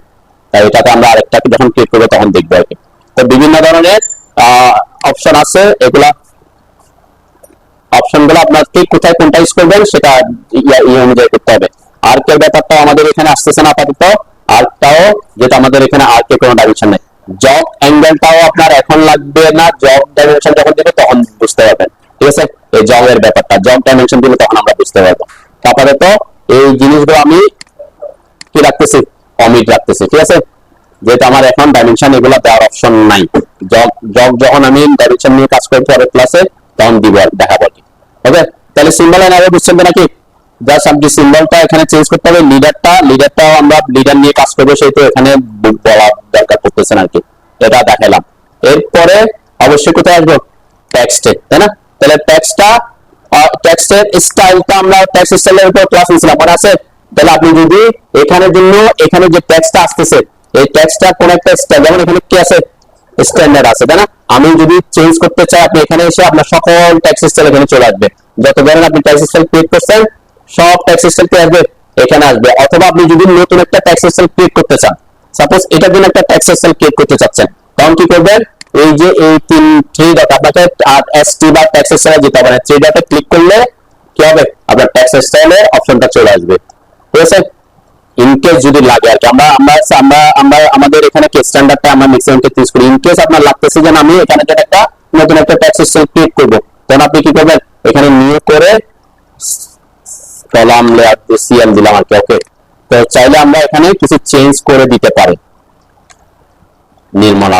তাই এটাকে আমরা আরেকটাকে যখন ক্লিক করবো তখন দেখবো আর কি। তো বিভিন্ন ধরনের অপশন আছে, এগুলা অপশনগুলো আপনার ঠিক কোথায় কোনটা ইউজ করবেন সেটা এই অনুযায়ী করতে হবে। আর্কের ব্যাপারটাও আমাদের এখানে আসতেছে না আপাতত, আর্কটাও যেটা আমাদের এখানে আর্কের কোনো ডাইমেনশন নেই। জব অ্যাঙ্গেলটাও আপনার এখন লাগবে না, জব ডাইমেনশন যখন দিবে তখন বুঝতে পারবেন, ঠিক আছে? এই জবের ব্যাপারটা জব ডাইমেনশন দিলে তখন আমরা বুঝতে পারবো। আপাতত এই জিনিসগুলো আমি কি রাখতেছি, অমিট রাখতেছি, ঠিক আছে? যেহেতু আমার এখন ডাইমেনশন এগুলো দেওয়ার অপশন নাই। জব যখন আমি ডাইমেনশন নিয়ে কাজ করবো পরের ক্লাসে তখন দিব দেখাবো। ওকে, তাহলে সিম্বল এন্ড অ্যারো বুঝছেন তো নাকি? জাস্ট আপনি সিম্বলটা এখানে চেঞ্জ করতে হবে। লিডারটাও আমরা লিডার নিয়ে কাজ করবো, সেহেতু এখানে বলা দরকার পড়তেছে না আর কি। এটা দেখালাম। এরপরে অবশ্যই কোথায় আসবো, টেক্সটে, তাই না? তাহলে টেক্সটের স্টাইলটা আমরা টেক্সট স্টাইলের উপর ক্লাস নিয়েছিলাম, মনে আছে? তাহলে আপনি যদি এখানের জন্য এখানে যে টেক্সটটা আসতেছে, এই টেক্সটটা কোন একটা স্টাইল, যেমন এখানে কি আছে স্ট্যান্ডার্ড আছে, তাই না? আমি যদি চেঞ্জ করতে চাই, আপনি এখানে এসে আপনার সকল টেক্সট স্টাইল এখানে চলে আসবে। যত ধরনের আপনি টেক্সট স্টাইল ক্রিয়েট করছেন সব টেক্সট স্টাইল কি আসবে, এখানে আসবে। অথবা আপনি যদি নতুন একটা টেক্সট স্টাইল ক্রিয়েট করতে চান, সাপোজ এটার জন্য একটা টেক্সট স্টাইল ক্রিয়েট করতে চাচ্ছেন, তখন কি করবেন, এই যে এই থ্রি ডট আপনাকে এসটি বা টেক্সট স্টাইলে যেতে হবে না, থ্রি ডটে ক্লিক করলে কি হবে, আপনার টেক্সট স্টাইলের অপশনটা চলে আসবে, ঠিক আছে? ইনকেস যদি লাগে আর কি, আমরা আমরা আমরা আমরা আমাদের এখানে কেস স্ট্যান্ডার্ডটা আমরা ম্যাক্সিমাম ক্ষেত্রে ইউজ করি। ইনকেস আপনার লাগতেছে যে আমি এখানে যে একটা নতুন একটা টেক্সট স্টাইল ক্রিয়েট করব, তখন আপনি কি করবেন, এখানে নিউ করে কলাম লেয়ার সিএল দিলাম আর কি। ওকে, তো চাইলে আমরা এখানে কিছু চেঞ্জ করে দিতে পারি।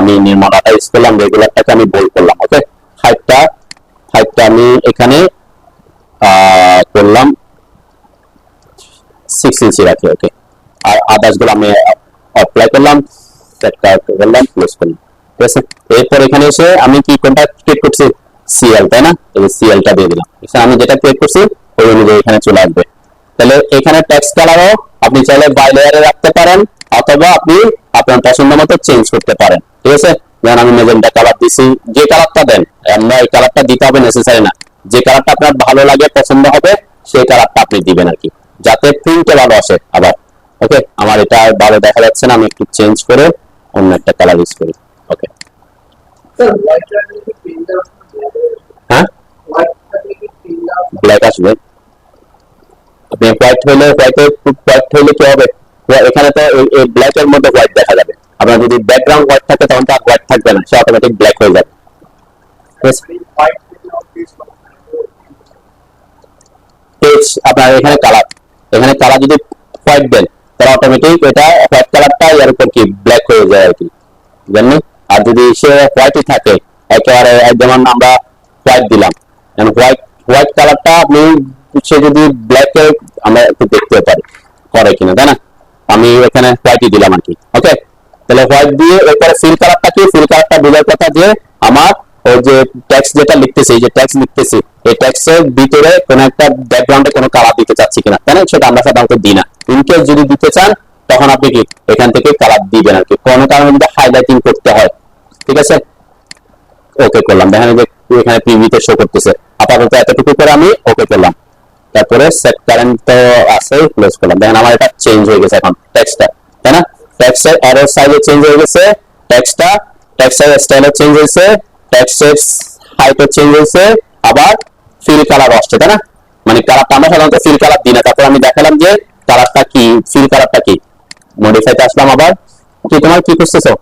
আমি নির্মলাটা ইউজ করলাম, রেগুলারটাকে আমি বোল্ড করলাম। ওকে, হাইটটা আমি এখানে করলাম 6 ইঞ্চি রাখি। ওকে, আর আদার্স গুলো আমি অ্যাপ্লাই করলাম, সেট করলাম, ক্লোজ করলাম, ঠিক আছে? এরপর এখানে এসে আমি কি কোনটা ক্রিয়েট করছি, সিএল, তাই না? এই সিএলটা দিয়ে দিলাম। আমি যেটা ক্রিয়েট করছি ওই অনুযায়ী এখানে চলে আসবে। তাহলে এখানে টেক্সট কালারও আপনি চাইলে বাই লেয়ারে রাখতে পারেন, অথবা আপনি আপনার পছন্দ মতো চেঞ্জ করতে পারেন, ঠিক আছে? যেমন আমি মেজেন্টা কালার দিছি, যে কালারটা দেন, আমরা এই কালারটা দিতে হবে নেসেসারি না, যে কালারটা আপনার ভালো লাগে পছন্দ হবে সেই কালারটা আপনি দিবেন আর কি, যাতে প্রিন্টে ভালো আসে আবার। ওকে, আমার এটা ভালো দেখা যাচ্ছে না, আমি একটু চেঞ্জ করে অন্য একটা কালার ইউজ করি। ওকে, হ্যাঁ ব্ল্যাক আসবে। আপনি হোয়াইট হইলে কি হবে, এখানে তো এই ব্ল্যাক এর মধ্যে হোয়াইট দেখা যাবে। আপনার যদি ব্যাকগ্রাউন্ড হোয়াইট থাকে তখন তো আর হোয়াইট থাকবে না, সে অটোমেটিক ব্ল্যাক হয়ে যাবে। পেজ আপনার এখানে কালার যদি হোয়াইট দেন তাহলে অটোমেটিক এটা হোয়াইট কালারটা এর উপর কি ব্ল্যাক হয়ে যায় আর কি, জানেন। আর যদি সে হোয়াইটই থাকে একেবারে, যেমন আমরা হোয়াইট দিলাম, হোয়াইট কালারটা আপনি সে যদি ব্ল্যাক এ আমরা একটু দেখতে পারি করে কিনা, তাই না। আমি এখানে হোয়াইটই দিলাম আর কি। ওকে, তাহলে হোয়াইট দিয়ে এরপরে ফিল কালারটা কি, ফিল কালারটা বোঝার কথা যে আমার ওই যে টেক্সট যেটা লিখতেছি, এই যে টেক্সট লিখতেছি, এই টেক্সটের ভিতরে কোনো একটা ব্যাকগ্রাউন্ডে কোনো কালার দিতে চাচ্ছি কিনা, তাই না। সেটা আমরা সাধারণত দিই না। ইনকেস যদি দিতে চান তখন আপনি কি এখান থেকে কালার দিবেন আর কি, কোনো কারণে যদি হাইলাইটিং করতে হয়। ঠিক আছে, ওকে করলাম। দেখেন যে এখানে প্রিভিউতে শো করতেছে। আপাতত এতটুকু করে আমি ওকে করলাম। তারপরে সেট কারেন্ট তো আছে, ক্লোজ করলাম। দেখেন আমার এটা চেঞ্জ হয়ে গেছে এখন টেক্সটটা, তাই না। টেক্সটের অ্যারো সাইজে চেঞ্জ হয়ে গেছে, টেক্সটের স্টাইলে চেঞ্জ হয়েছে, টেক্সটের হাইটও চেঞ্জ হয়েছে, আবার ফিল কালার আসছে, তাই না। মানে কালারটা আমরা সাধারণত ফিল কালার দিই না। তারপর আমি দেখালাম যে কালারটা কি, ফিল কালারটা কি। মডিফাইতে আসলাম আবার, কি তোমার কি করতেছো।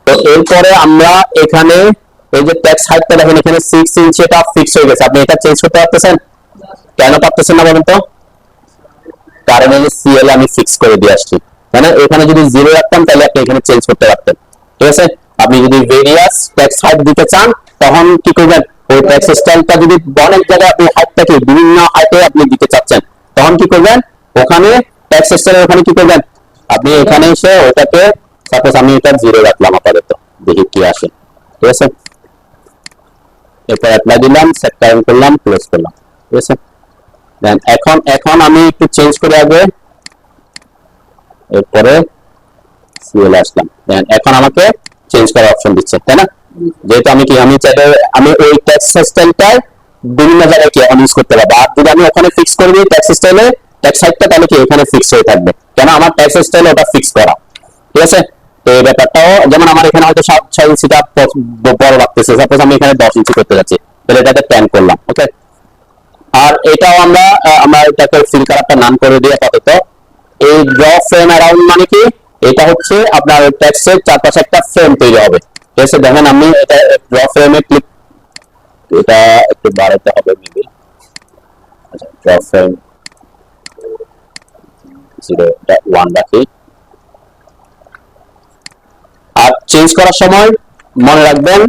তো এরপরে আমরা এখানে এই যে টেক্সট হাইটটা দেখেন এখানে 6 ইঞ্চি, এটা ফিক্স হয়ে গেছে। আপনি এটা চেঞ্জ করতে পারতেছেন, কেন পারতেছেন না বলেন তো। কারণ এই সিএল আমি ফিক্স করে দিয়ে আসছি, তাই না। এখানে যদি 0 রাখতাম তাহলে আপনি এখানে চেঞ্জ করতে পারতেন। ঠিক আছে, আপনি যদি ভেরিয়াস টেক্সট হাইট দিতে চান তখন কি করবেন, ওই টেক্সট স্টাইলটা যদি অনেক জায়গায় আপনি হাইটটাকে বিভিন্ন হাইটে আপনি দিতে চাচ্ছেন তখন কি করবেন, ওখানে টেক্সট স্টাইলের ওখানে কি করবেন, আপনি এখানে এসে ওটাকে, সাপোজ আমি এটা 0 রাখলাম আপাতত, দেখি কি আসে। ঠিক আছে, এরপর অ্যাপ্লাই দিলাম, সেট কারেন্ট করলাম, ক্লোজ করলাম। ঠিক আছে, দেন এখন আমি একটু চেঞ্জ করে আগে, এরপরে সিএল আসলাম। দেন এখন আমাকে চেঞ্জ করার অপশন দিচ্ছে, তাই না। যেহেতু আমি চাইলে আমি ওই টেক্সট স্টাইলটা বিভিন্ন জায়গায় কি অন ইউজ করতে পারবো। আর যদি আমি ওখানে ফিক্স করে দিই টেক্সট স্টাইলে টেক্সট হাইটটা, তাহলে কি এখানে ফিক্স হয়ে থাকবে, কেন আমার টেক্সট স্টাইলে ওটা ফিক্স করা। ঠিক আছে, তো এই ব্যাপারটাও যেমন আমার এখানে হয়তো 6 ইঞ্চিটা বড় লাগতেছে, সাপোজ আমি এখানে 10 ইঞ্চি করতে যাচ্ছি, তাহলে এটাকে 10 করলাম। ওকে, আর এটাও আমরা এটাকে ফিল কালারটা নাম করে দিয়ে আপাতত। এই ড্র ফ্রেম অ্যারাউন্ড মানে কি, এটা হচ্ছে আপনার টেক্সটের চারপাশে একটা ফ্রেম তৈরি হবে। ঠিক আছে, দেখেন আমি এটা ড্র ফ্রেমে ক্লিক, এটা একটু বাড়াতে হবে মেবি। আচ্ছা, ড্র ফ্রেম 1 রাখি। আর চেঞ্জ করার সময় মনে রাখবেন,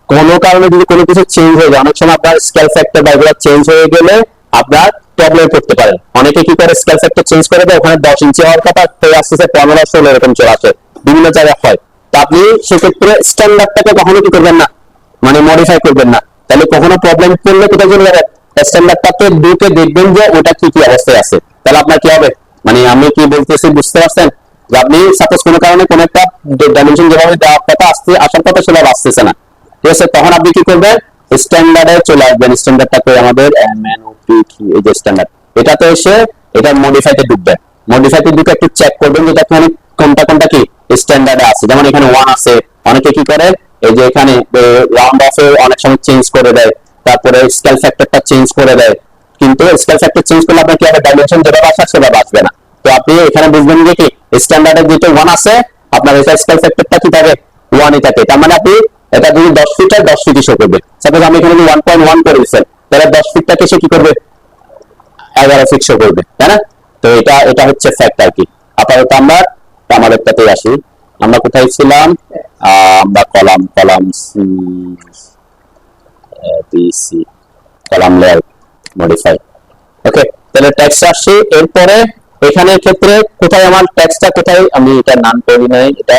কোনো কারণে যদি কোনো কিছু চেঞ্জ হয়ে যায়, অনেক সময় আপনার স্কেল ফ্যাক্টর বা এগুলো চেঞ্জ হয়ে গেলে আপনার প্রবলেম করতে পারে। অনেকে কি করে, স্কেল ফ্যাক্টর চেঞ্জ করে দেয়, ওখানে 10 ইঞ্চি হওয়ার কথা আসতেছে 15, 16 এরকম চলে আসে, বিভিন্ন জায়গায় হয়। তো আপনি সেক্ষেত্রে স্ট্যান্ডার্ডটাকে কখনো কি করবেন না, মানে মডিফাই করবেন না। তাহলে কখনো প্রবলেম করলে কোথায় চলে যাবে, স্ট্যান্ডার্ডটাকে ঢুকে দেখবেন যে ওটা কি কি অবস্থায় আছে। তাহলে আপনার কি হবে, মানে আমি কি বলতেছি বুঝতে পারছেন, যে আপনি সাপোজ কোনো কারণে কোনো একটা ডাইমেনশন যেভাবে দেওয়ার কথা আসার কথা সেভাবে আসতেছে না। ঠিক আছে, তখন আপনি কি করবেন, স্ট্যান্ডার্ডে চলে আসবেন। স্ট্যান্ডার্ডটাকে আমাদের এই যে স্ট্যান্ডার্ড, এটাতে এসে এটা মডিফাইতে ঢুকবে। মডিফাইতে ঢুকে একটু চেক করবেন যে এখানে কোনটা কি স্ট্যান্ডার্ডে আছে। যেমন এখানে 1 আছে, অনেকে কি করে এই যে এখানে রাউন্ড অফে অনেক সময় চেঞ্জ করে দেয়, তারপরে স্কেল ফ্যাক্টরটা চেঞ্জ করে দেয়। কিন্তু স্কেল ফ্যাক্টর চেঞ্জ করলে আপনার কি হবে, ডাইমেনশন যেভাবে আসে সেভাবে আসবে না। তো আপনি এখানে বুঝবেন যে কি স্ট্যান্ডার্ডে যেটা 1 আছে, আপনার এটা স্কেল ফ্যাক্টরটা কি থাকে, 1ই থাকে। তার মানে আপনি এটা যদি 10 ফিট হয় 10 ফিটই শো করবে। সাপোজ আমি এখানে 1.1 করে দিচ্ছেন, তাহলে 10 ফিটটাকে সে কি করবে, 11 ফিট শো করবে, তাই না। তো এটা হচ্ছে ফ্যাক্ট আর কি। আপাতত আমরা আমাদেরটাতে আসি। আমরা কোথায় ছিলাম, আমরা column C column layout modify. Okay, তাহলে টেক্সট আসছে। এরপরে এখানে ক্ষেত্রে কোথায় আমার টেক্সটটা কোথায়, আমি এটা নাম করি নাই, এটা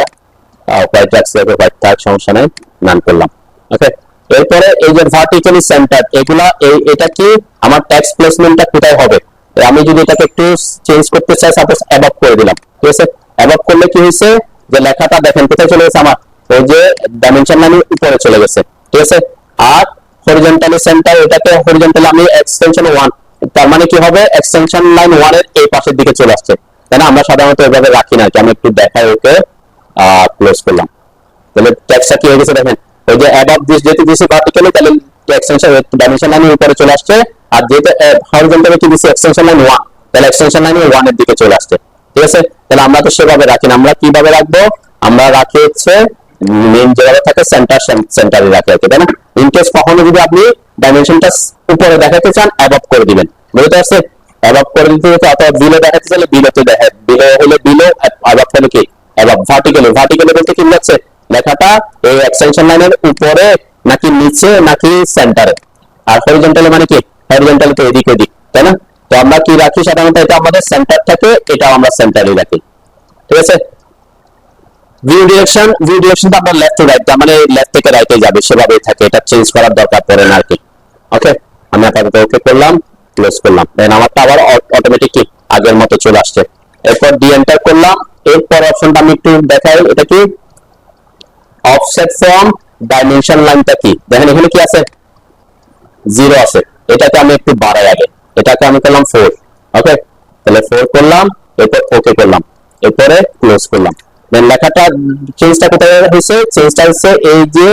হোয়াইট টেক্সট লাগে, হোয়াইট থাক, সমস্যা নাই, নাম করলাম। ওকে, এরপরে এই যে ভার্টিক্যালি সেন্টার, এগুলা এটা কি আমার টেক্সট প্লেসমেন্টটা কোথায় হবে। আমি যদি এটাকে একটু চেঞ্জ করতে চাই, সাপোজ অ্যাবভ করে দিলাম। ঠিক আছে, অ্যাবভ করলে কি হয়েছে, যে লেখাটা দেখেন কোথায় চলে গেছে, আমার ওই যে ডাইমেনশন লাইনের উপরে চলে গেছে। ঠিক আছে, আর হরিজন্টালি সেন্টার, এটাকে হরিজন্টালি আমি এক্সটেনশন 1, তার মানে কি হবে, এক্সটেনশন লাইন 1 এর এই পাশের দিকে চলে আসছে, তাই না। আমরা সাধারণত এভাবে রাখি না, আমি একটু দেখাই। ওকে, ক্লোজ করলাম। তাহলে টেক্সটটা কি হয়ে গেছে দেখেন, ওই যে অ্যাবভ দিস যেহেতু দিয়েছে ভার্টিক্যালি, তাহলে এক্সটেনশন ডাইমেনশন লাইনের উপরে চলে আসছে, আর যেটা হরিজন্টালে কি দিচ্ছে এক্সটেনশন লাইন 1, তাহলে এক্সটেনশন লাইন 1 এর দিকে চলে আসছে। ঠিক আছে, তাহলে আমরা তো সেভাবে রাখি না, আমরা কিভাবে রাখবো, আমরা রাখি হচ্ছে মেইন যেভাবে থাকে সেন্টারে রাখি আছে, তাই না? ইন কেস কখনো যদি আপনি ডাইমেনশনটা উপরে দেখাতে চান অ্যাবভ করে দিবেন, বুঝতে পারছে? অ্যাবভ করে দিতে হচ্ছে, অথবা বিলো দেখাতে চাইলে বিলোতে দেখে, বিলো হলে বিলো, অ্যাবভ হলে কি অ্যাবভ। ভার্টিক্যালি বলতে কি যাচ্ছে লেখাটা এই এক্সটেনশন লাইনের উপরে নাকি নিচে নাকি সেন্টারে, আর হরিজন্টালি মানে কি হরিজন্টালি তো এদিক ওদিক, তাই না? তো আমরা কি রাখি সাধারণত, এটা আমাদের সেন্টার থাকে, এটা আমরা সেন্টারে রাখি। ঠিক আছে, ভিউ ডিরেকশনটা আপনার লেফট টু রাইট, তার মানে লেফট থেকে রাইটে যাবে, সেভাবেই থাকে, এটা চেঞ্জ করার দরকার পড়ে না আর কি। ওকে, আমি আপাতত ওকে করলাম, ক্লোজ করলাম, দেন আমারটা আবার অটোমেটিক কি আগের মতো চলে আসছে। এরপর ডি এন্টার করলাম, এরপর অপশনটা আমি একটু দেখাই, এটা কি অফসেট ফ্রম ডাইমেনশন লাইনটা কি দেখেন, এখানে কি আছে 0 আছে, এটাকে আমি একটু বাড়াই আগে, এটাকে আমি করলাম 4। ওকে, তাহলে 4 করলাম, এরপর ওকে করলাম, এরপরে ক্লোজ করলাম। দেন লেখাটা চেঞ্জটা কোথায় হয়েছে, চেঞ্জটা হচ্ছে এই যে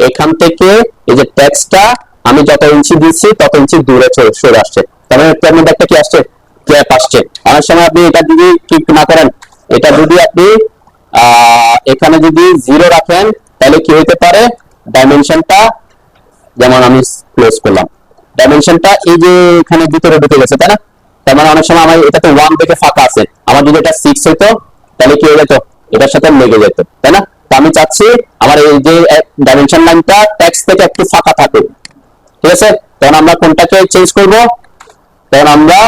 এখান থেকে এই যে টেক্সটটা আমি যত ইঞ্চি দিচ্ছি তত ইঞ্চি দূরে সরে আসছে, তার মানে এর মধ্যে একটা কি আসছে, গ্যাপ আসছে। অনেক সময় আপনি এটা যদি ক্লিক না করেন, এটা যদি আপনি এখানে যদি 0 রাখেন, তাহলে কি হতে পারে, ডাইমেনশনটা, যেমন আমি ক্লোজ করলাম, ডাইমেনশনটা এই যে এখানে ভিতরে ঢুকে গেছে, তাই না? তার মানে অনেক সময় আমার এটাতে 1 থেকে ফাঁকা আছে, আমার যদি এটা 6 হতো তাহলে কি হয়ে যেত, এটার সাথে লেগে যেত, তাই না? তো আমি চাচ্ছি আমার এই যে ডাইমেনশন লাইনটা টেক্সট থেকে একটু ফাঁকা থাকুক। ঠিক আছে, তখন আমরা কোনটাকে চেঞ্জ করব, তখন আমরা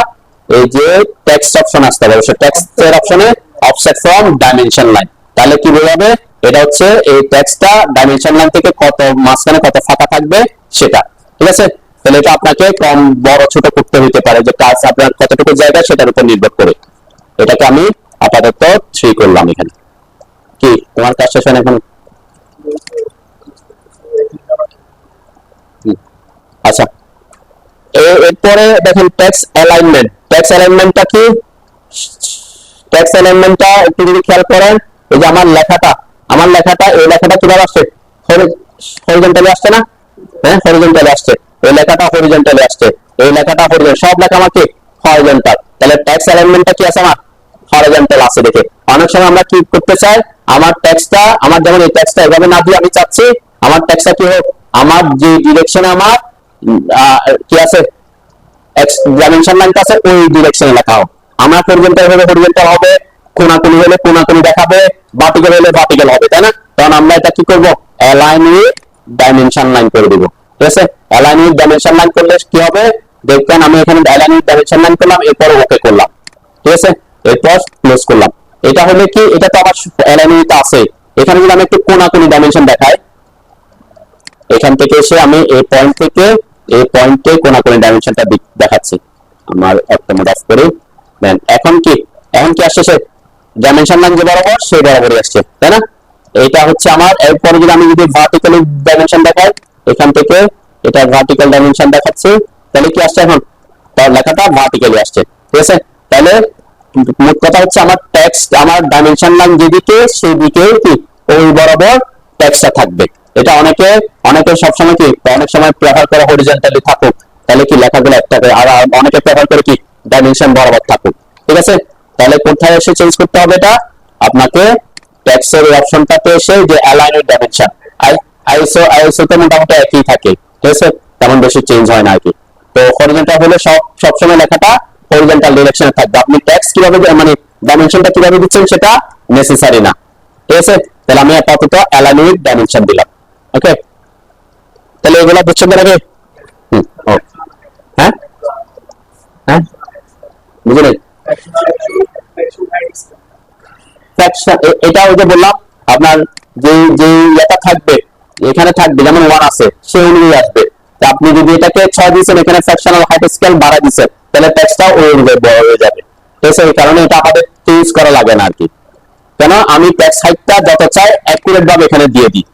এই যে টেক্সট অপশন আসতে হবে, অবশ্যই টেক্সটের অপশনে অফসেট ফ্রম ডাইমেনশন লাইন, তাহলে কি বোঝাবে, এটা হচ্ছে এই টেক্সটটা ডাইমেনশন লাইন থেকে কত মাঝখানে কত ফাঁকা থাকবে সেটা। ঠিক আছে, তাহলে এটা আপনাকে কম বড় ছোট করতে হইতে পারে, যে কাজ আপনার কতটুকু জায়গা সেটার উপর নির্ভর করে। এটাকে আমি আপাতত 3 করলাম এখানে। কি তোমার কাজ শেষ হয় এখন? আচ্ছা, এরপরে দেখেন টেক্সট অ্যালাইনমেন্টটা কি, টেক্সট অ্যালাইনমেন্টটা একটু যদি খেয়াল করেন, এই যে আমার লেখাটা এই লেখাটা কিভাবে আসছে, হরিজন্টালি আসছে না? হ্যাঁ, হরিজন্টালি আসছে, এই লেখাটা হরিজন্টালি আসছে, এই লেখাটা হরিজন্টাল, সব লেখা আমার কি হরিজন্টাল, তাহলে টেক্সট অ্যালাইনমেন্টটা কি আছে আমার হরিজন্টাল আছে। দেখে অনেক সময় আমরা কি করতে চাই, আমার টেক্সটটা, আমার যেমন এই টেক্সটটা এভাবে না দিয়ে আমি চাচ্ছি আমার টেক্সটটা কি হোক, আমার যে ডিরেকশনে আমার কি আছে ডাইমেনশন লাইনটা আছে ওই ডিরেকশনে লেখা হোক। আমরা হরিজন্টাল হলে হরিজন্টাল হবে, কোণাকুণি হলে কোণাকুণি দেখাবে, ভার্টিক্যাল হলে ভার্টিক্যাল হবে, তাই না? তখন আমরা এটা কি করব, অ্যালাইন উইথ ডাইমেনশন লাইন করে দিব। ঠিক আছে, অ্যালাইন উইথ ডাইমেনশন লাইন করলে কি হবে, দেখবেন আমি এখানে অ্যালাইন উইথ ডাইমেনশন লাইন করলাম, এরপর ওকে করলাম। ঠিক আছে, এরপর ক্লোজ করলাম। এটা হলে কি, এটা তো আবার অ্যালাইন উইথ আছে, এখানে যদি আমি একটু কোণাকুণি ডাইমেনশন দেখাই, এখান থেকে এসে আমি এই পয়েন্ট থেকে এই পয়েন্টে কোণাকুণি ডাইমেনশনটা দেখাচ্ছি, আমার অটোমেট অফ করি। দেন এখন কি আসছে, সে ডাইমেনশন লাইন যে বরাবর সেই বরাবরই আসছে, তাই না? এটা হচ্ছে আমার। এরপরে যদি আমি যদি ভার্টিক্যাল ডাইমেনশন দেখাই, এখান থেকে এটা ভার্টিক্যাল ডাইমেনশন দেখাচ্ছি, তাহলে কি আসছে এখন, তার লেখাটা ভার্টিক্যালি আসছে। ঠিক আছে, তাহলে মোট কথা হচ্ছে আমার টেক্সট, আমার ডাইমেনশন লাইন যেদিকে সেদিকে কি ওই বরাবর টেক্সটটা থাকবে। এটা অনেকে সবসময় কি অনেক সময় প্রেফার করে হরিজন্টালি থাকুক, তাহলে কি লেখাগুলো একটা, আর অনেকে প্রেফার করে কি ডাইমেনশন বরাবর থাকুক। ঠিক আছে, তাহলে কোথায় এসে চেঞ্জ করতে হবে, এটা আপনাকে টেক্সটের অপশনটাতে এসে যে অ্যালাইন উইথ ডাইমেনশন, আইএসও তে মোটামুটি একই থাকে। ঠিক আছে, তেমন বেশি চেঞ্জ হয় না আর কি। তো হরিজন্টাল হলে সবসময় লেখাটা হরিজন্টাল ডিরেকশনে থাকবে, আপনি টেক্সট কিভাবে মানে ডাইমেনশনটা কিভাবে দিচ্ছেন সেটা নেসেসারি না। ঠিক আছে, তাহলে আমি আপাতত অ্যালাইন উইথ ডাইমেনশন দিলাম। ওকে, তাহলে এগুলো বুঝছেন আগে? হ্যাঁ হ্যাঁ, বুঝলেন? এটা ওই যে বললাম আপনার যে যে ইয়েটা থাকবে এখানে থাকবে, যেমন 1 আছে সেই অনুযায়ী আসবে। আপনি যদি এটাকে 6 দিয়েছেন, এখানে ফ্র্যাকশনাল হাইট স্কেল বাড়া দিয়েছেন, তাহলে টেক্সটটা ওই অনুযায়ী বড় হয়ে যাবে। ঠিক আছে, এই কারণে এটা আমাদের চেঞ্জ করা লাগে না আর কি। কেন, আমি টেক্সট হাইটটা যত চাই অ্যাকুরেট ভাবে এখানে দিয়ে দিই।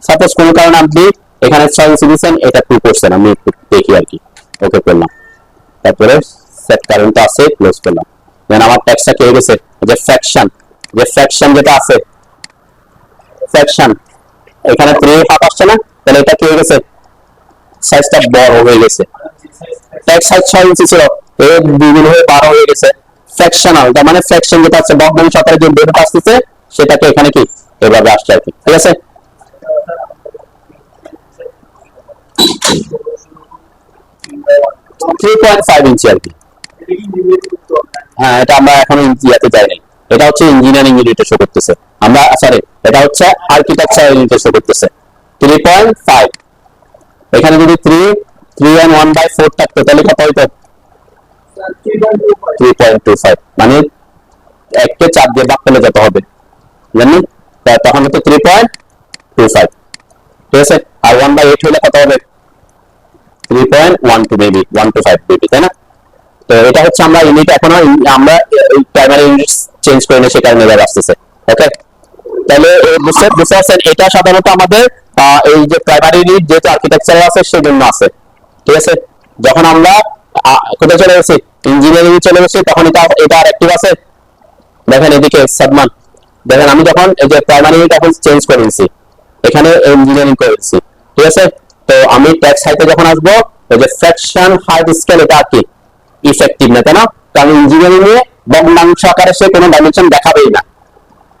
সাপোজ কোন কারণে আপনি এখানে 6 ইঞ্চি দিয়েছেন, এটা 2 করছেন, আমি একটু দেখি আর কি। ওকে করলাম, তারপরে সেট কারেন্ট আছে, ক্লোজ করলাম। দেন আমার টেক্সটটা কি হয়ে গেছে, যে ফ্র্যাকশন যেটা আছে, ফ্র্যাকশন এখানে 3 হাফ আসছে না, তাহলে এটা কি হয়ে গেছে সাইজটা বড় হয়ে গেছে, টেক্সট সাইজ 6 ইঞ্চি ছিল, এর দ্বিগুণ হয়ে 12 হয়ে গেছে। ফ্র্যাকশনাল, তার মানে ফ্র্যাকশন যেটা আছে ভগ্নাংশ আকারে যে বের আসতেছে সেটাকে এখানে কি এভাবে আসছে আর কি, ঠিক আছে। 3.5 ইঞ্চি আর কি। হ্যাঁ, এটা আমরা এখন ইয়াতে যাই নাই, এটা হচ্ছে ইঞ্জিনিয়ারিং ইউনিটে শো করতেছে, আমরা সরি এটা হচ্ছে আর্কিটেকচার ইউনিটে শো করতেছে 3.5। এখানে যদি 3 and 1/4 থাকতো তাহলে কত হইতো? 3.25, মানে 1 কে 4 দিয়ে ভাগ করলে যত হবে জানেন, তখন হতো 3.25, ঠিক আছে। আর 1/8 হলে কত হবে? 3.12 মেবি 125 মেবি, তাই না? তো এটা হচ্ছে আমরা ইউনিট এখনো আমরা প্রাইমারি ইউনিট চেঞ্জ করে নিয়ে সে কারণে এবার আসতেছে। ওকে, তাহলে বুঝতে পারছেন এটা সাধারণত আমাদের এই যে প্রাইমারি ইউনিট যেহেতু আর্কিটেকচার আছে সেজন্য আছে, ঠিক আছে। যখন আমরা কোথায় চলে গেছি, ইঞ্জিনিয়ারিং চলে গেছি, তখন এটা আর অ্যাক্টিভ আছে। দেখেন এদিকে সাদমান, দেখেন আমি যখন এই যে প্রাইমারি ইউনিট এখন চেঞ্জ করে দিয়েছি, এখানে ইঞ্জিনিয়ারিং করে দিয়েছি, ঠিক আছে। তো আমি ট্যাক্স হাইতে যখন আসবো, এই যে ফ্র্যাকশন হাইট স্কেল এটা কি ইফেক্টিভ না, তাই না? কারণ ইঞ্জিনিয়ারিং এ ভগ্নাংশ আকারে সে কোনো ডাইমেনশন দেখাবেই না,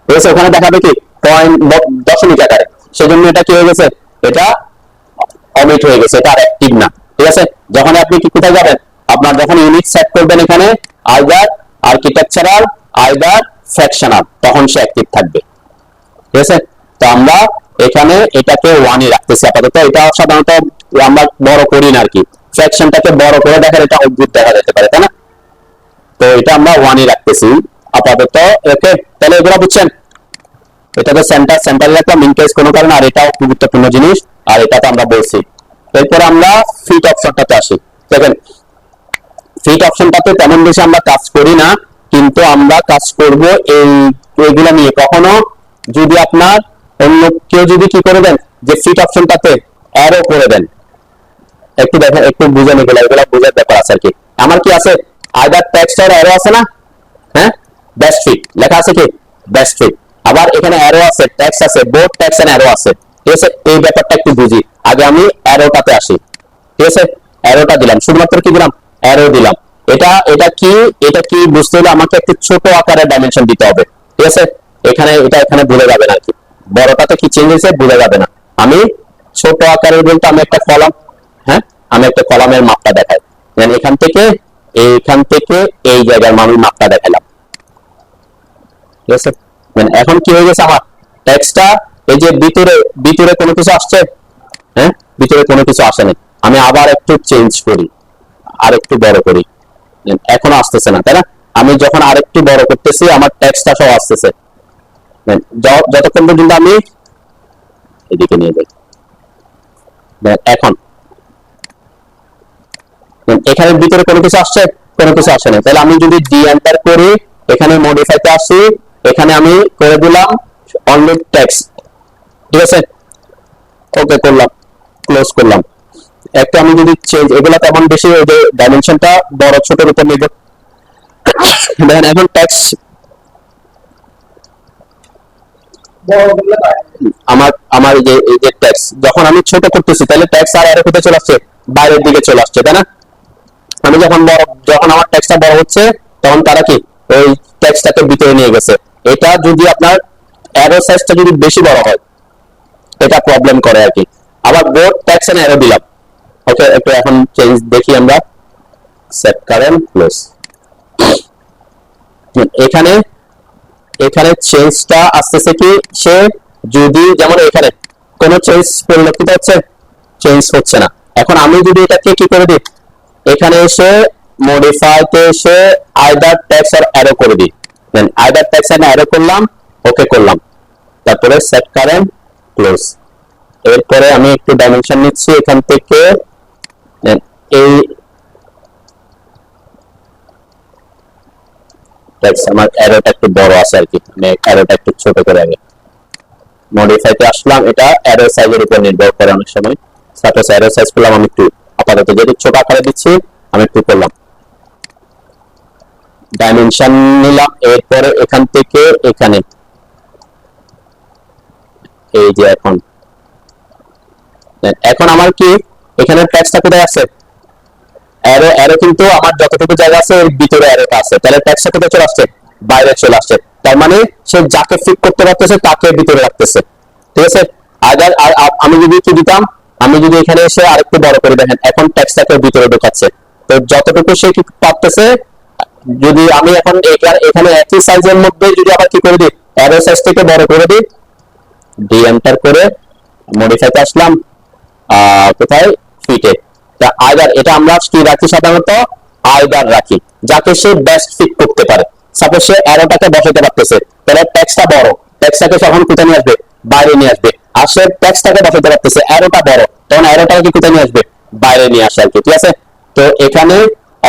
ঠিক আছে। ওখানে দেখাবে কি দশমিক আকারে, সেজন্য এটা কি হয়ে গেছে, এটা অমিট হয়ে গেছে, এটা আর অ্যাক্টিভ না, ঠিক আছে। যখন আপনি কি কোথায় যাবেন, আপনার যখন ইউনিট সেট করবেন এখানে আইদার আর্কিটেকচারাল আইদার ফ্র্যাকশনাল, তখন সে অ্যাক্টিভ থাকবে, ঠিক আছে। তো আমরা এখানে এটাকে 1 এ রাখতেছি আপাতত, এটা সাধারণত আমরা বড় করি না আর কি, ফ্র্যাকশনটাকে বড় করে দেখার এটা অদ্ভুত দেখা যেতে পারে, তাই না? তো এটা আমরা 1 এ রাখতেছি আপাতত। ওকে, তাহলে এগুলো বুঝছেন, এটাকে সেন্টারে রাখলাম ইন কেস কোনো কারণে, আর এটাও গুরুত্বপূর্ণ জিনিস, আর এটাতে আমরা বলছি। এরপর আমরা ফিট অপশনটাতে আসি। দেখেন ফিট অপশনটাতে তেমন বেশি আমরা কাজ করি না, কিন্তু আমরা কাজ করব এইগুলা নিয়ে। কখনো যদি আপনার অন্য কেউ যদি কি করে দেন যে ফিট অপশনটাতে অ্যারো করে দেন, একটু দেখেন, একটু বুঝে নিবেন, এগুলো বুঝার ব্যাপার আছে আর কি। আমার কি আছে, আইদার টেক্সট আর অ্যারো আছে না, হ্যাঁ, বেস্ট ফিট লেখা আছে কি বেস্ট ফিট, আবার এখানে অ্যারো আছে, টেক্সট আছে, বোথ টেক্সট এন্ড অ্যারো আছে, ঠিক আছে। এই ব্যাপারটা একটু বুঝি, আগে আমি অ্যারোটাতে আসি, ঠিক আছে। অ্যারোটা দিলাম, শুধুমাত্র কি দিলাম, অ্যারো দিলাম। এটা কি বুঝতে হলে আমাকে একটু ছোট আকারের ডাইমেনশন দিতে হবে, ঠিক আছে। এখানে বোঝা যাবে না আর কি, বড়টাতে কি চেঞ্জ হয়েছে বোঝা যাবে না। আমি ছোট আকারের বলতে আমি একটা কলাম, হ্যাঁ, আমি একটা কলামের মাপটা দেখাই, এখান থেকে এই জায়গার আমি মাপটা দেখালাম, ঠিক আছে। এখন কি হয়ে গেছে, আমার টেক্সটটা এই যে ভিতরে কোনো কিছু আসছে, হ্যাঁ, ভিতরে কোনো কিছু আসে না। আমি আবার একটু চেঞ্জ করি, আর একটু বড় করি, এখনো আসতেছে না, তাই না? আমি যখন আরেকটু বড় করতেছি আমার টেক্সটটা সব আসতেছে, যতক্ষণ পর্যন্ত আমি এদিকে নিয়ে যাই। এখন এখানে ভিতরে কোনো কিছু আসছে, কোনো কিছু আসে না, তাহলে আমি যদি ডি এন্টার করি, এখানে মডিফাইতে আসি, এখানে আমি করে দিলাম অনলি টেক্সট, ঠিক আছে। ওকে করলাম, ক্লোজ করলাম। একটা আমি যদি চেঞ্জ, এগুলা তেমন বেশি ওই যে ডাইমেনশনটা বড় ছোটের উপর নির্ভর, দেখেন এখন টেক্সট আমার এই যে টেক্সট যখন আমি ছোট করতেছি, তাহলে টেক্সট আর এর কোথায় চলে আসছে, বাইরের দিকে চলে আসছে, তাই না? আমি যখন আমার টেক্সটটা বড় হচ্ছে, তখন তারা কি ওই টেক্সটটাকে ভিতরে নিয়ে গেছে। এটা যদি আপনার অ্যারো সাইজটা যদি বেশি বড় হয়, এটা প্রবলেম করে আর কি। আবার বোথ টেক্সট এন্ড অ্যারো দিলাম। ওকে, একটু এখন চেঞ্জ দেখি আমরা, সেট কারেন্ট ক্লোজ। এখানে চেঞ্জটা আসতেছে কি, সে যদি যেমন এখানে কোনো চেঞ্জ পরিলক্ষিত হচ্ছে, চেঞ্জ হচ্ছে না। এখন আমি যদি এটাকে কি করে দিই, এখানে এসে মডিফাইতে এসে আইদার টেক্সট আর অ্যারো করে দিই, দেন আইদার টেক্সট আর অ্যারো করলাম, ওকে করলাম, তারপরে সেট কারেন্ট ক্লোজ। এরপরে আমি একটু ডাইমেনশন নিচ্ছি এখান থেকে, এই টেক্সট আমার অ্যারোটা একটু বড় আছে আর কি, আমি অ্যারোটা একটু ছোট করে আগে মডিফাইতে আসলাম। এটা অ্যারো সাইজের উপর নির্ভর করে অনেক সময়, সাপোজ অ্যারো সাইজ করলাম আমি একটু, আপাতত যেহেতু ছোট আকারে দিচ্ছি আমি একটু করলাম, ডাইমেনশন নিলাম। এরপরে এখান থেকে এখানে এই যে এখন আমার কি এখানে টেক্সটটা কোথায় আছে? অ্যারো অ্যারো কিন্তু আমার যতটুকু জায়গা আছে এর ভিতরে অ্যারোটা আছে, তাহলে টেক্সটটা কোথায় চলে আসছে? বাইরে চলে আসছে। তার মানে সে যাকে ফিট করতে পারতেছে তাকে ভিতরে রাখতেছে, ঠিক আছে। আবার আমি যদি কি দিতাম, আমি যদি এখানে এসে আরেকটু বড় করে দেখেন, এখন টেক্সটটাকে ভিতরে ঢোকাচ্ছে। তো যতটুকু সে কি পারতেছে, যদি আমি এখন এখানে একই সাইজের মধ্যে যদি আবার কি করে দিই, অ্যারো সাইজটাকে বড় করে দিই, ডি এন্টার করে মডিফাইতে আসলাম, কোথায়? ফিটে। তা আইদার এটা আমরা কি রাখি সাধারণত? আইদার রাখি, যাকে সে বেস্ট ফিট করতে পারে। সাপোজ সে অ্যারোটাকে বসাতে পারতেছে, তাহলে টেক্সটটা বড়, টেক্সটটাকে তখন কোথায় নিয়ে আসবে? বাইরে নিয়ে আসবে। আর সে টেক্সটটাকে বসাতে পারতেছে, অ্যারোটা বড়, তখন অ্যারোটাকে কোথায় নিয়ে আসবে? বাইরে নিয়ে আসে আর কি, ঠিক আছে। তো এখানে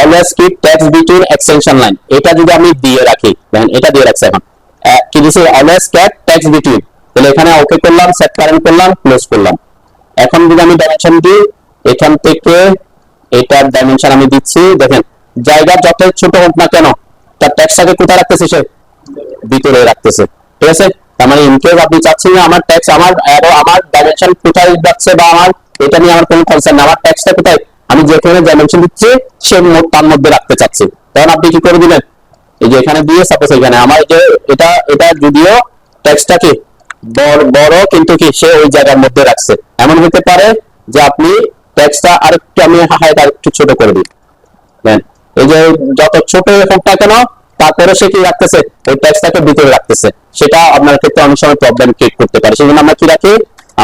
always keep text between extension line, এটা যদি আমি দিয়ে রাখি, দেখেন এটা দিয়ে রাখছি এখন, কি দিছি? Always keep text between. তাহলে এখানে ওকে করলাম, সেট কারেন্ট করলাম, ক্লোজ করলাম। এখন যদি আমি ডাইমেনশন দিই, এখান থেকে এটার ডাইমেনশন আমি দিচ্ছি, দেখেন জায়গা যত ছোট হোক না কেন, তার টেক্সটটাকে কোথায় রাখতেছে? সে ভিতরে রাখতেছে, ঠিক আছে। তার মানে ইনকেস আপনি চাচ্ছেন না আমার টেক্সট, আমার অ্যারো, আমার ডাইমেনশন কোথায় যাচ্ছে বা আমার এটা নিয়ে আমার কোনো কনসার্ন না, আমার টেক্সটটা কোথায় আমি যেখানে ডাইমেনশন দিচ্ছি সে তার মধ্যে রাখতে চাচ্ছি, তখন আপনি কি করে দিবেন? এই যে এখানে দিয়ে সাপোজ এখানে আমার যে এটা এটা যদিও টেক্সটটা কি বড়, কিন্তু কি সে ওই জায়গার মধ্যে রাখছে। এমন হতে পারে যে আপনি টেক্সটটা আরেকটু, আমি হাইট আরেকটু ছোট করে দিই, এই যে যত ছোট হোক না কেন, তারপরে সে কি রাখতেছে? ওই টেক্সটটাকে ভিতরে রাখতেছে। সেটা আপনার ক্ষেত্রে অনেক সময় প্রবলেম ক্রিয়েট করতে পারে, সেজন্য আমরা কি রাখি?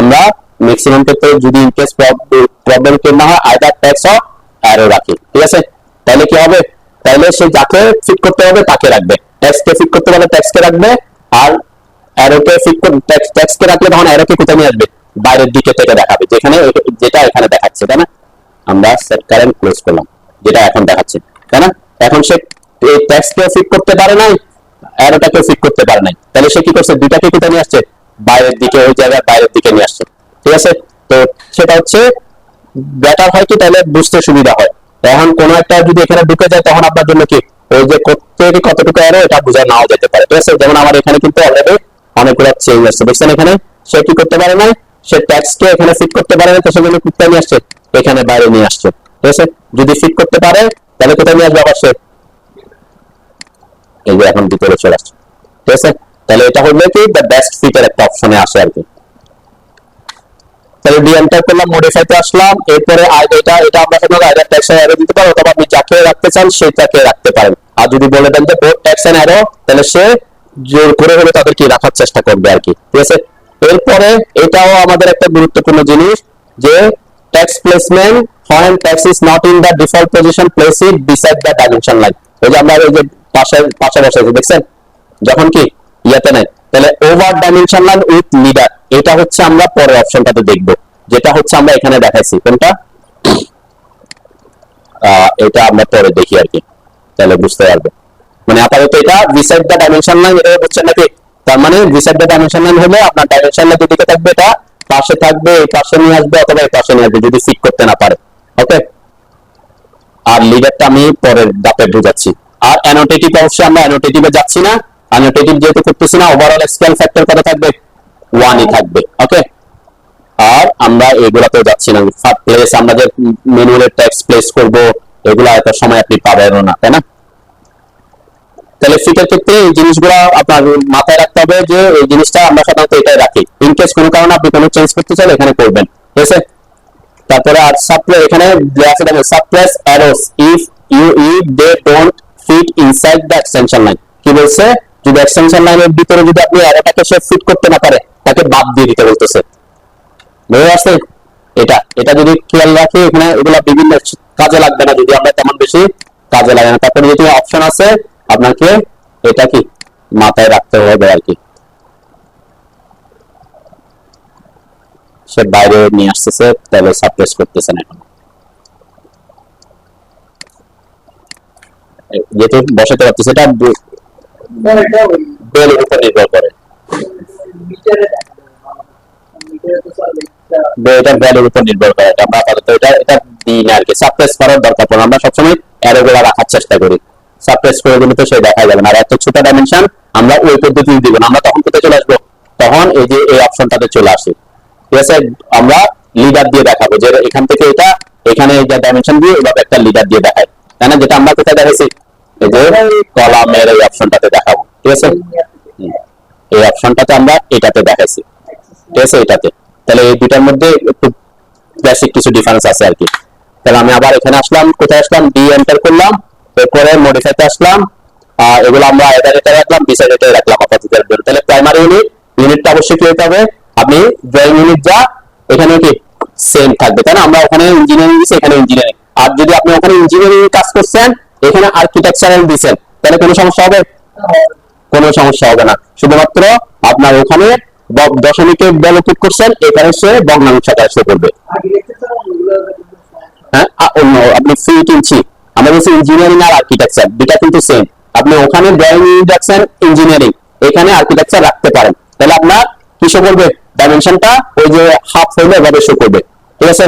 আমরা ম্যাক্সিমাম ক্ষেত্রে যদি ইনকেস প্রবলেম ক্রিয়েট না হয়, আইদার টেক্সট অর অ্যারো রাখি, ঠিক আছে। তাহলে কি হবে? তাহলে সে যাকে ফিট করতে হবে তাকে রাখবে, টেক্সটকে ফিট করতে পারলে টেক্সটকে রাখবে, আর অ্যারোকে ফিট করতে টেক্সটকে রাখলে তখন অ্যারোকে কোথায় নিয়ে আসবে? বাইরের দিকে থেকে দেখাবে, যেখানে যেটা এখানে দেখাচ্ছে, তাই না? আমরা সেট কারেন্ট ক্লোজ করলাম, যেটা এখন দেখাচ্ছে, তাই না? এখন সে এই টেক্সটকে ফিট করতে পারে নাই, অ্যারোটাকে ফিট করতে পারে নাই, তাহলে সে কি করছে? দুটাকে কোথায় নিয়ে আসছে? বাইরের দিকে, ওই জায়গায় বাইরের দিকে নিয়ে আসছে, ঠিক আছে। তো সেটা হচ্ছে বেটার হয় কি, তাহলে বুঝতে সুবিধা হয়। এখন কোন একটা যদি এখানে ঢুকে যায়, তখন আপনার জন্য কি ওই যে কতটুকু অ্যারো এটা বোঝা নাও যেতে পারে, ঠিক আছে। যেমন আমার এখানে কিন্তু অলরেডি অনেকগুলো চেঞ্জ আসছে, দেখছেন এখানে সে কি করতে পারে না, সে টেক্সটকে এখানে ফিট করতে পারে না, তো সেজন্য কোথায় নিয়ে আসছে? এখানে বাইরে নিয়ে আসছে, ঠিক আছে। যদি ফিট করতে পারে তাহলে কোথায় নিয়ে আসবে? আবার সে এই যে এখন ভিতরে চলে আসছে, ঠিক আছে। তাহলে এটা হলো কি দ্য বেস্ট ফিটের একটা অপশনে আসে আর কি। তাহলে ডি এন্টার করলাম, মডিফাইতে আসলাম, এরপরে এটা এটা আমরা সাধারণত আইদার টেক্সট এন্ড অ্যারো দিতে পারো, অথবা আপনি যাকে রাখতে চান সেটাকে রাখতে পারেন। আর যদি বলে দেন যে বোথ টেক্সট এন্ড অ্যারো, তাহলে সে জোর করে হলে তাদেরকে রাখার চেষ্টা করবে আর কি, ঠিক আছে। এরপরে এটাও আমাদের একটা গুরুত্বপূর্ণ জিনিস, যে text placement, when text is not in the default position, place it beside the dimension line। এই যে আমরা এই যে পাশে বসাইছি, দেখছেন যখন কি ইয়াতে নাই, তাহলে over dimension line with leader, এটা হচ্ছে আমরা পরের অপশনটাতে দেখব, যেটা হচ্ছে আমরা এখানে দেখাইছি কোনটা, এটা আমরা পরে দেখি আর কি, তাহলে বুঝতে পারবে। মানে আপাতত এটা বিসাইড দ্য ডাইমেনশন লাইন, এটা বুঝছেন নাকি? তার মানে বিসাইড দ্য ডাইমেনশন লাইন হলে আপনার ডাইমেনশন লাইন দিকে থাকবে, এটা পাশে থাকবে, এই পাশে নিয়ে আসবে অথবা এই পাশে নিয়ে আসবে যদি ফিট করতে না পারে, ওকে। আর লিডারটা আমি পরের ধাপে বুঝাচ্ছি। আর অ্যানোটেটিভ অবশ্যই আমরা অ্যানোটেটিভে যাচ্ছি না, অ্যানোটেটিভ যেহেতু করতেছি না, ওভারঅল স্কেল ফ্যাক্টর কত থাকবে? 1ই থাকবে, ওকে। আর আমরা এগুলাতেও যাচ্ছি না, প্লেস আমরা যে ম্যানুয়ালি টেক্সট প্লেস করব, এগুলা এত সময় আপনি পাবেন না, তাই না? তাহলে ফিটের ক্ষেত্রে এই জিনিসগুলো আপনার মাথায় রাখতে হবে, যে এই জিনিসটা আমরা সাধারণত এটাই রাখি, ইনকেস কোনো কারণে আপনি কোনো চেঞ্জ করতে চাইলে এখানে করবেন, ঠিক আছে। তারপরে আর সাপ্লাই এখানে suppress arrows if they don't fit inside the extension line. কি বলছে? যদি এক্সটেনশন লাইনের ভিতরে যদি আপনি অ্যারোটাকে সে ফিট করতে না পারে, তাকে বাদ দিয়ে দিতে বলতেছে, বুঝতে পারছেন? এটা এটা যদি খেয়াল রাখি, এখানে এগুলা বিভিন্ন কাজে লাগবে না, যদি আমরা তেমন বেশি কাজে লাগে না। তারপরে যেহেতু অপশন আছে, আপনাকে এটা কি মাথায় রাখতে হবে আর কি। সে বাইরে নিয়ে আসতেছে, তাহলে সাপ্রেস করতেছেন এখন, যেহেতু বসাতে পারতেছে, এটা বেলের উপর নির্ভর করে, এটা ভ্যালুর উপর নির্ভর করে। এটা আমরা আপাতত এটা দিই না আর কি, সাপ্রেস করার দরকার পড়ে, আমরা সবসময় অ্যারোগুলো রাখার চেষ্টা করি, সাপ্রেস করে দিলে তো সে দেখা যাবে না। আর এত ছোট ডাইমেনশন আমরা ওই পদ্ধতি দিব না, আমরা তখন কোথায় চলে আসবো? তখন এই যে এই অপশনটাতে চলে আসি, ঠিক আছে। আমরা লিডার দিয়ে দেখাবো যে এখান থেকে এটা এখানে এই যে ডাইমেনশন দিয়ে এভাবে একটা লিডার দিয়ে দেখায়, তাই না? যেটা আমরা কোথায় দেখাইছি, এই যে কলামের এই অপশনটাতে দেখাবো, ঠিক আছে? এই অপশনটাতে আমরা এটাতে দেখাইছি, ঠিক আছে? এটাতে তাহলে এই দুটার মধ্যে একটু বেসিক কিছু ডিফারেন্স আছে আর কি। তাহলে আমি আবার এখানে আসলাম, কোথায় আসলাম, ডি এন্টার করলাম, এরপরে মডিফাইতে আসলাম, এগুলো আমরা এটার এটা রাখলাম, বিসাইড এটা রাখলাম আপাতত। তাহলে প্রাইমারি ইউনিটটা অবশ্যই কি হতে হবে, আপনি ড্রয়িং ইউনিট যা এখানে কি সেম থাকবে, তাই না? আমরা ওখানে ইঞ্জিনিয়ারিং দিছি, এখানে ইঞ্জিনিয়ারিং। আর যদি আপনি ওখানে ইঞ্জিনিয়ারিং কাজ করছেন, এখানে আর্কিটেকচারাল দিছেন, তাহলে কোনো সমস্যা হবে? কোনো সমস্যা হবে না। শুধুমাত্র আপনার ওখানে দশমিকে ব্যালোকেট করছেন, এখানে সে ভগ্নাংশটা শো করবে। হ্যাঁ, অন্য আপনি ফিট ইঞ্চি, আমরা বলছি ইঞ্জিনিয়ারিং আর আর্কিটেকচার দুটা কিন্তু সেম। আপনি ওখানে ড্রয়িং ইউনিট রাখছেন ইঞ্জিনিয়ারিং, এখানে আর্কিটেকচার রাখতে পারেন, তাহলে আপনার কি শো করবে, ডাইমেনশনটা ওই যে হাফ হইলে এভাবে শো করবে, ঠিক আছে?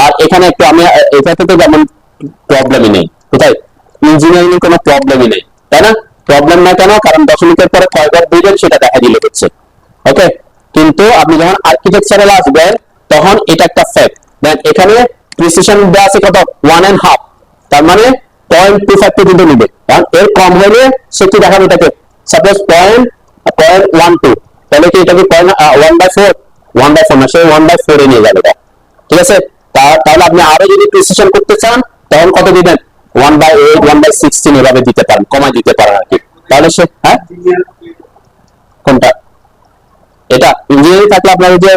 আর এখানে একটু আমি এটা থেকে যেমন প্রবলেমই নেই, কোথায় ইঞ্জিনিয়ারিং এর কোনো প্রবলেমই নেই, তাই না? প্রবলেম না কেন, কারণ দশমিকের পরে কয়বার দিবেন সেটা দেখা দিলে হচ্ছে, ওকে? কিন্তু আপনি যখন আর্কিটেকচারাল আসবেন তখন এটা একটা ফ্যাক্ট, দেন এখানে প্রিসিশন দেওয়া আছে কত, 1.5, তার মানে 0.25 পর্যন্ত নিবে, কারণ এর কম হলে সে কি দেখাবে এটাকে, সাপোজ 0.12, তাহলে কি এটাকে 1/4, 1/4 না, সে 1/4 এ নিয়ে যাবে এটা, ঠিক আছে? তাহলে আপনি আরো যদি প্রিসিশন করতে চান তখন কত দিবেন, 1/8, 1/16 এভাবে দিতে পারেন, কমাই দিতে পারেন আর কি। তাহলে সে হ্যাঁ কোনটা, এটা ইঞ্জিনিয়ারিং থাকলে আপনার যে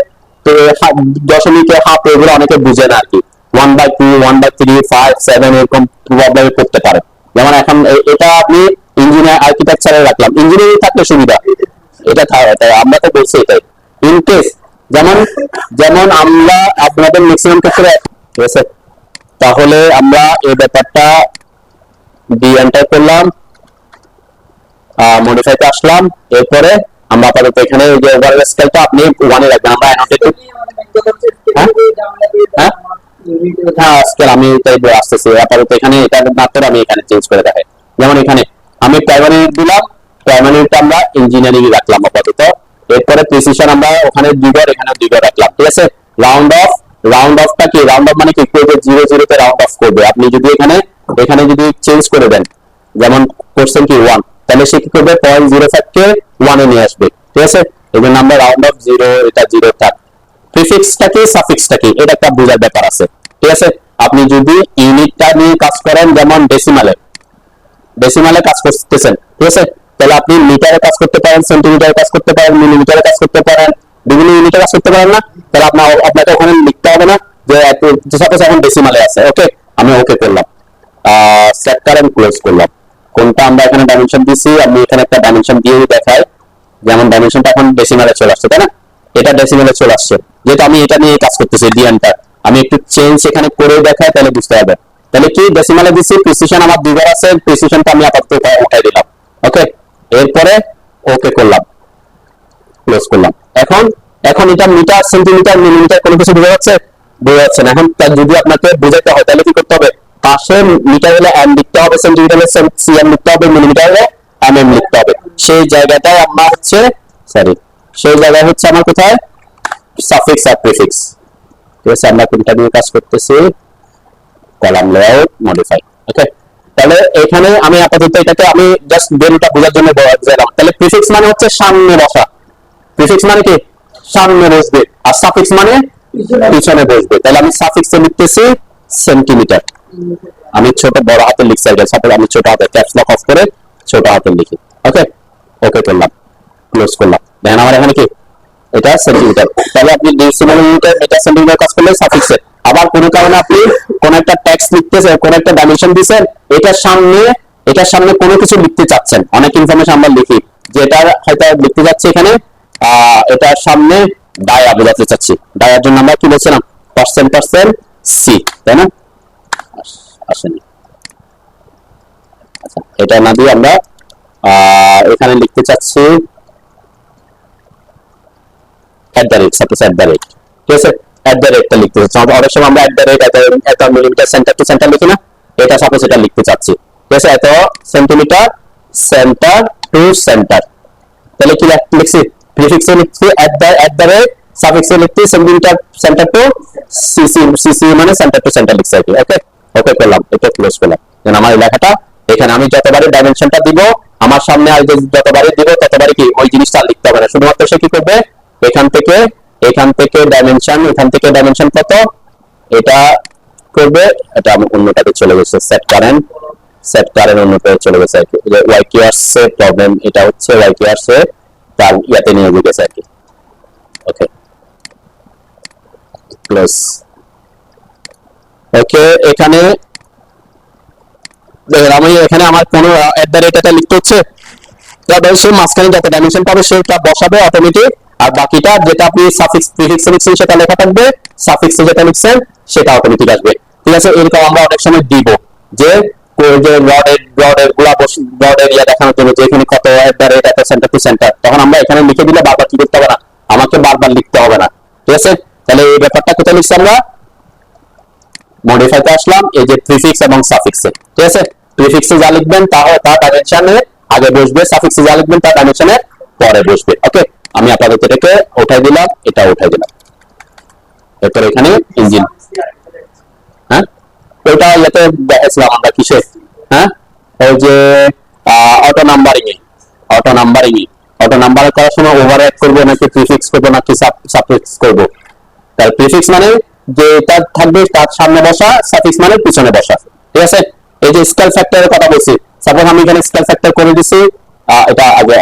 দশমিকে হাফ এগুলো অনেকে বুঝে না আর কি, 1/2, 1/3, 5, 7 এরকম প্রবলেম করতে পারে। যেমন এখন এটা আপনি ইঞ্জিনিয়ার আর্কিটেকচারে রাখলাম, ইঞ্জিনিয়ারিং থাকলে সুবিধা এটা, আমরা তো বলছি এটাই। ইন কেস যেমন যেমন আমরা আপনাদের ম্যাক্সিমাম ক্ষেত্রে, ঠিক আছে? তাহলে আমরা এই ব্যাপারটা ডি এন্টার করলাম, মডিফাইতে আসলাম, এরপরে আমরা আপাতত এখানে এই যে ওভারঅল স্কেলটা আপনি 1 এ রাখবেন, আমরা অ্যানোটেট হ্যাঁ স্কেল আমি তাই আসতেছি আপাতত এখানে এটা মাত্র আমি এখানে চেঞ্জ করে দেখাই। যেমন এখানে আমি প্রাইমারি দিলাম, প্রাইমারিটা আমরা ইঞ্জিনিয়ারিং রাখলাম আপাতত, এরপরে প্রিসিশন আমরা ওখানে 2 বার এখানে 2 বার রাখলাম, ঠিক আছে? রাউন্ড অফটা কি, রাউন্ড অফ মানে কি করবে, 0 0 তে রাউন্ড অফ করবে। আপনি যদি এখানে যদি চেঞ্জ করে দেন, যেমন কোশ্চেন কি 1, তাহলে সে কি করবে, 0.05 কে 1 এ নিয়ে আসবে, ঠিক আছে? এই জন্য আমরা রাউন্ড অফ 0, এটা 0 থাক। প্রিফিক্সটা কি সাফিক্সটা কি এটা একটা বোঝার ব্যাপার আছে, ঠিক আছে? আপনি যদি ইউনিটটা নিয়ে কাজ করেন, যেমন ডেসিমালে কাজ করতেছেন, ঠিক আছে? তাহলে আপনি মিটারে কাজ করতে পারেন, সেন্টিমিটারে কাজ করতে পারেন, মিলিমিটারে কাজ করতে পারেন, বিভিন্ন ইউনিটে কাজ করতে পারেন না? তাহলে আপনাকে ওখানে লিখতে হবে না যে সাপোজ এখন ডেসিমালে আছে, ওকে? আমি ওকে করলাম, সেট কারেন্ট ক্লোজ করলাম। কোনটা আমরা এখানে ডাইমেনশন দিছি, আমি এখানে একটা ডাইমেনশন দিয়ে দেখাই, যেমন ডাইমেনশনটা এখন ডেসিমালে চলে আসছে, তাই না? এটা ডেসিমালে চলে আসছে, যেহেতু আমি এটা নিয়ে কাজ করতেছি ডিএনটা, আমি একটু চেঞ্জ এখানে করে দেখাই তাহলে বুঝতে হবে। তাহলে কি ডেসিমালে দিছি, প্রিসিশন আমার 2 বার আছে, প্রিসিশনটা আমি আপাতত উঠাই দিলাম, ওকে? এরপরে ওকে করলাম, ক্লোজ করলাম। এখন এটা মিটার, সেন্টিমিটার, মিলিমিটার কোনো কিছু বোঝা যাচ্ছে না। এখন যদি আপনাকে বোঝাতে হয় তাহলে কি করতে হবে, পাশে মিটার হলে এম লিখতে হবে, সেন্টিমিটার হলে সিএম লিখতে হবে, মিলিমিটার হলে এমএম লিখতে হবে। সেই জায়গাটায় আমার হচ্ছে সেই জায়গায় হচ্ছে আমার কোথায় সাফিক্স আর প্রিফিক্স, ঠিক আছে? আমরা কোনটা নিয়ে কাজ করতেছি, কলাম লেআউট মডিফাই, ওকে? তাহলে এখানে আমি আপাতত এটাকে আমি জাস্ট ভ্যালুটা বোঝার জন্য বললাম। তাহলে প্রিফিক্স মানে হচ্ছে সামনে বসা, প্রিফিক্স মানে কি সামনে বসবে, আর সাফিক্স মানে পিছনে বসবে। তাহলে আমি সাফিক্সে লিখতেছি সেন্টিমিটার, আমি ছোট বড় হাতে লিখছি, সাপোজ আমি ছোট হাতে ক্যাপস লক অফ করে ছোট হাতে লিখি, ওকে? ওকে করলাম, ক্লোজ করলাম। দেখেন আমার এখানে কি এটা সেন্টিমিটার, তাহলে আপনি ডেসিমাল ইউনিটে মিটার সেন্টিমিটার কাজ করলে সাফিক্সে। আবার কোন কারণে আপনি কোন একটা টেক্সট লিখতেছেন, কোন একটা ডাইমেনশন দিবেন, এটার সামনে কোনো কিছু লিখতে চাচ্ছেন, অনেক ইনফরমেশন আমরা লিখি যে এটা হয়তো লিখতে যাচ্ছি এখানে, এটার সামনে ডায়া বোঝাতে চাচ্ছি, ডায়ার জন্য আমরা কি বলছিলাম, পার্সেন্ট সি, তাই না? আসেনি, আচ্ছা এটা না দিয়ে আমরা এখানে লিখতে চাচ্ছি সাপোজ ঠিক আছে? টা লিখতে চাচ্ছি, অনেক সময় আমরা এত মিলিমিটার সেন্টার টু সেন্টার লিখি না, এটা সাপোজ এটা লিখতে চাচ্ছি, ঠিক আছে? এত সেন্টিমিটার সেন্টার টু সেন্টার, তাহলে কি লিখছি, প্রিফিক্সে লিখছি সাফিক্সে লিখতে সেন্টার টু সিসি, সিসি মানে সেন্টার টু সেন্টার লিখছে আর কি। ওকে, ওকে করলাম, এটা ক্লোজ করলাম। দেন আমার এই লেখাটা এখানে আমি যতবারই ডাইমেনশনটা দিব আমার সামনে আর যতবারই দিব ততবারই কি ওই জিনিসটা লিখতে হবে না, শুধুমাত্র সে কি করবে এখান থেকে ডাইমেনশন, এখান থেকে ডাইমেনশন কত এটা করবে, এটা আমি অন্যটাতে চলে গেছে, সেট কারেন্ট অন্যটাতে চলে গেছে আর কি। ওয়াই কিউআরস এর প্রবলেম এটা হচ্ছে, ওয়াই কিউআরস এর তার ইয়াতে নিয়ে গেছে আর কি। ওকে ক্লোজ। ওকে এখানে আমি এখানে আমার কোনো এটা লিখতে হচ্ছে, তবে সে মাঝখানে যত ডাইমেনশন পাবে সেটা বসাবে অটোমেটিক, আর বাকিটা যেটা আপনি সাফিক্স প্রিফিক্সে লিখছেন সেটা লেখা থাকবে, সাফিক্সে যেটা লিখছেন সেটা অটোমেটিক আসবে। ঠিক আছে, এরকম আমরা অনেক সময় দিব যে রডের ইয়া দেখানোর জন্য যে এখানে কত এটা সেন্টার টু সেন্টার, তখন আমরা এখানে লিখে দিলে বারবার কি করতে হবে না, আমাকে বারবার লিখতে হবে না। ঠিক আছে, তাহলে এই ব্যাপারটা কোথায় লিখছি আমরা, মডিফাইতে আসলাম, এই যে প্রিফিক্স এবং সাফিক্সে। ঠিক আছে, প্রিফিক্সে যা লিখবেন তা ডাইমেনশনে আগে বসবে, সাফিক্সে যা লিখবেন তা ডাইমেনশনে পরে বসবে। ওকে, আমি আপনাদের এটাকে উঠাই দিলাম, এটা উঠাই দিলাম। এরপর এখানে ইঞ্জিন, হ্যাঁ ওইটা ইয়াতে দেখাইছিলাম আমরা কিসে, হ্যাঁ ওই যে অটো নাম্বারিং করার সময় ওভাররাইড করবো নাকি প্রিফিক্স করবো নাকি সাফিক্স করবো। তার প্রিফিক্স মানে যে তার থাকবে তার সামনে বসা, সাফিক্স মানে পিছনে বসা। ঠিক আছে, এই যে স্কেল ফ্যাক্টরের কথা বলছি, সাপোজ আমি এখানে স্কেল ফ্যাক্টর করে দিছি, এটা আগে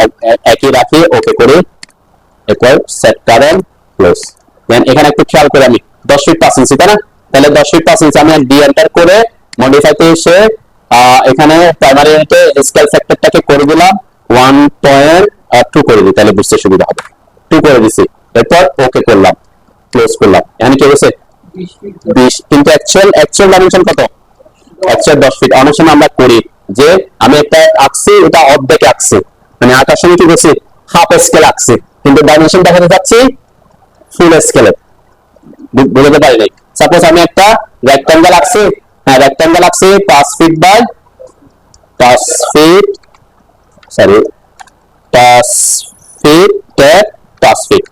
একই রাখি, ওকে করি, এরপর সেট কারেন্ট ক্লোজ। দেন এখানে একটু খেয়াল করে আমি 10 ফিট 5 ইঞ্চি, তাই না, তাহলে 10 ফিট 5 ইঞ্চি আমি ডি এন্টার করে মডিফাইতে এসে এখানে প্রাইমারিতে স্কেল ফ্যাক্টরটাকে করে দিলাম 1.2 করে দিই, তাহলে বুঝতে সুবিধা হবে। 2 করে দিছি, এরপর ওকে করলাম, ক্লোজ করলাম। এখানে কি হয়েছে 20, কিন্তু অ্যাকচুয়াল ডাইমেনশন কত, অ্যাকচুয়াল 10 ফিট। অনেক সময় আমরা করি যে আমি একটা আঁকছি, এটা অর্ধেক আঁকছি, মানে আঁকার সময় কি করছি হাফ স্কেল আঁকছি, কিন্তু ডাইমেনশন দেখাতে যাচ্ছি ফুল স্কেলে, বুঝতে পারি নাই। সাপোজ আমি একটা রেক্ট্যাঙ্গেল আঁকছি, হ্যাঁ রেক্ট্যাঙ্গেল আঁকছি 5 feet by 5 feet, sorry 5 feet 5 feet.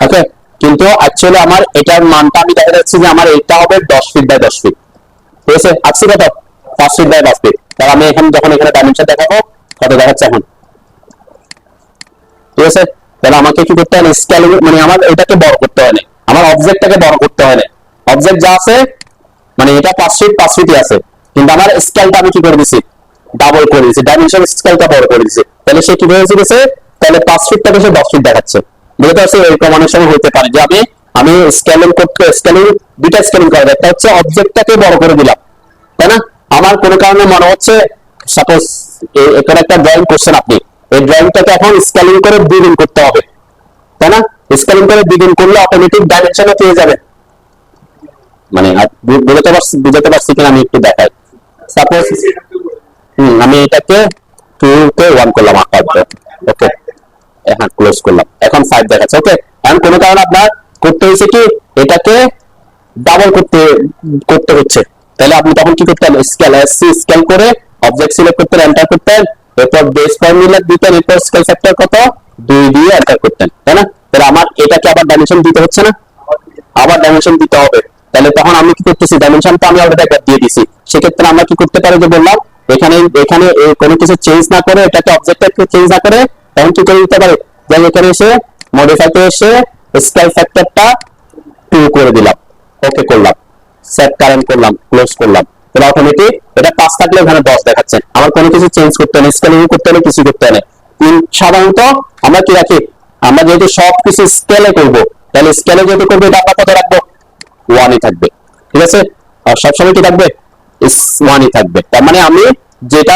Okay, কিন্তু অ্যাকচুয়ালি আমার এটার মানটা আমি দেখা যাচ্ছে যে আমার এটা হবে 10 ফিট বাই 10 ফিট। ঠিক আছে, আঁকছি কত 5 ফিট বাই 5 ফিট, তাহলে আমি এখানে যখন এখানে ডাইমেনশন দেখাবো কত দেখাচ্ছে এখন। ঠিক আছে, তাহলে আমাকে কি করতে হবে, স্কেলিং মানে আমার এটাকে বড় করতে হয় না, আমার অবজেক্টটাকে বড় করতে হয় না। অবজেক্ট যা আছে মানে এটা 5 ফিট 5 ফিটই আছে, কিন্তু আমার স্কেলটা আমি কি করে দিছি ডাবল করে দিছি, ডাইমেনশন স্কেলটা বড় করে দিছি, তাহলে সে কি হয়েছে গেছে, তাহলে 5 ফিটটাকে সে 10 ফিট দেখাচ্ছে। বুঝতে পারছি, এরকম অনেক সময় হতে পারে যে আমি স্কেলিং দুইটা স্কেলিং করা যায়, একটা হচ্ছে অবজেক্টটাকে বড় করে দিলাম, তাই না, আমার কোনো কারণে মনে হচ্ছে সাপোজ এখানে একটা ড্রয়িং করছেন আপনি, এই ড্রয়িংটাকে এখন স্কেলিং করে দ্বিগুণ করতে হবে, তাই না, স্কেলিং করে দ্বিগুণ করলে অটোমেটিক ডাইমেনশনে পেয়ে যাবে। মানে বুঝাতে পারছি কিনা আমি একটু দেখাই। সাপোজ আমি এটাকে 2 তে 1 করলাম আপাতত, ওকে এখন ক্লোজ করলাম, এখন 5 দেখাচ্ছে। ওকে, এখন কোনো কারণে আপনার করতে হয়েছে কি এটাকে ডাবল করতে হচ্ছে, তাহলে আপনি তখন কি করতেন, স্কেল করে অবজেক্ট সিলেক্ট করতেন, এন্টার করতেন, এরপর বেস ফর্মুলা দিতেন, এরপর স্কেল ফ্যাক্টর কত 2 দিয়ে এন্টার করতেন, তাই না। তাহলে আমার এটাকে আবার ডাইমেনশন দিতে হচ্ছে না, আবার ডাইমেনশন দিতে হবে, তাহলে তখন আমি কি করতেছি ডাইমেনশনটা আমি অলরেডি একবার দিয়ে দিছি। সেক্ষেত্রে আমরা কি করতে পারি যে বললাম এখানে কোনো কিছু চেঞ্জ না করে, এটাকে অবজেক্টটাকে চেঞ্জ না করে তখন কি করে দিতে পারি, যে এখানে এসে মডিফাইতে এসে স্কেল ফ্যাক্টরটা 2 করে দিলাম, ওকে করলাম, সেট কারেন্ট করলাম, ক্লোজ করলাম, তাহলে অটোমেটিক এটা 5 থাকলে এখানে 10 দেখাচ্ছে। আমার কোনো কিছু চেঞ্জ করতে হবে, স্কেলিং করতে হবে, কিছু করতে হবে। সাধারণত আমরা কি রাখি, আমরা যেহেতু সবকিছু স্কেলে করব, তাহলে স্কেলে যেহেতু করবো এটা আমরা কত রাখবো 1ই থাকবে। ঠিক আছে, আর সবসময় কি থাকবে 1ই থাকবে। তার মানে আমি যেটা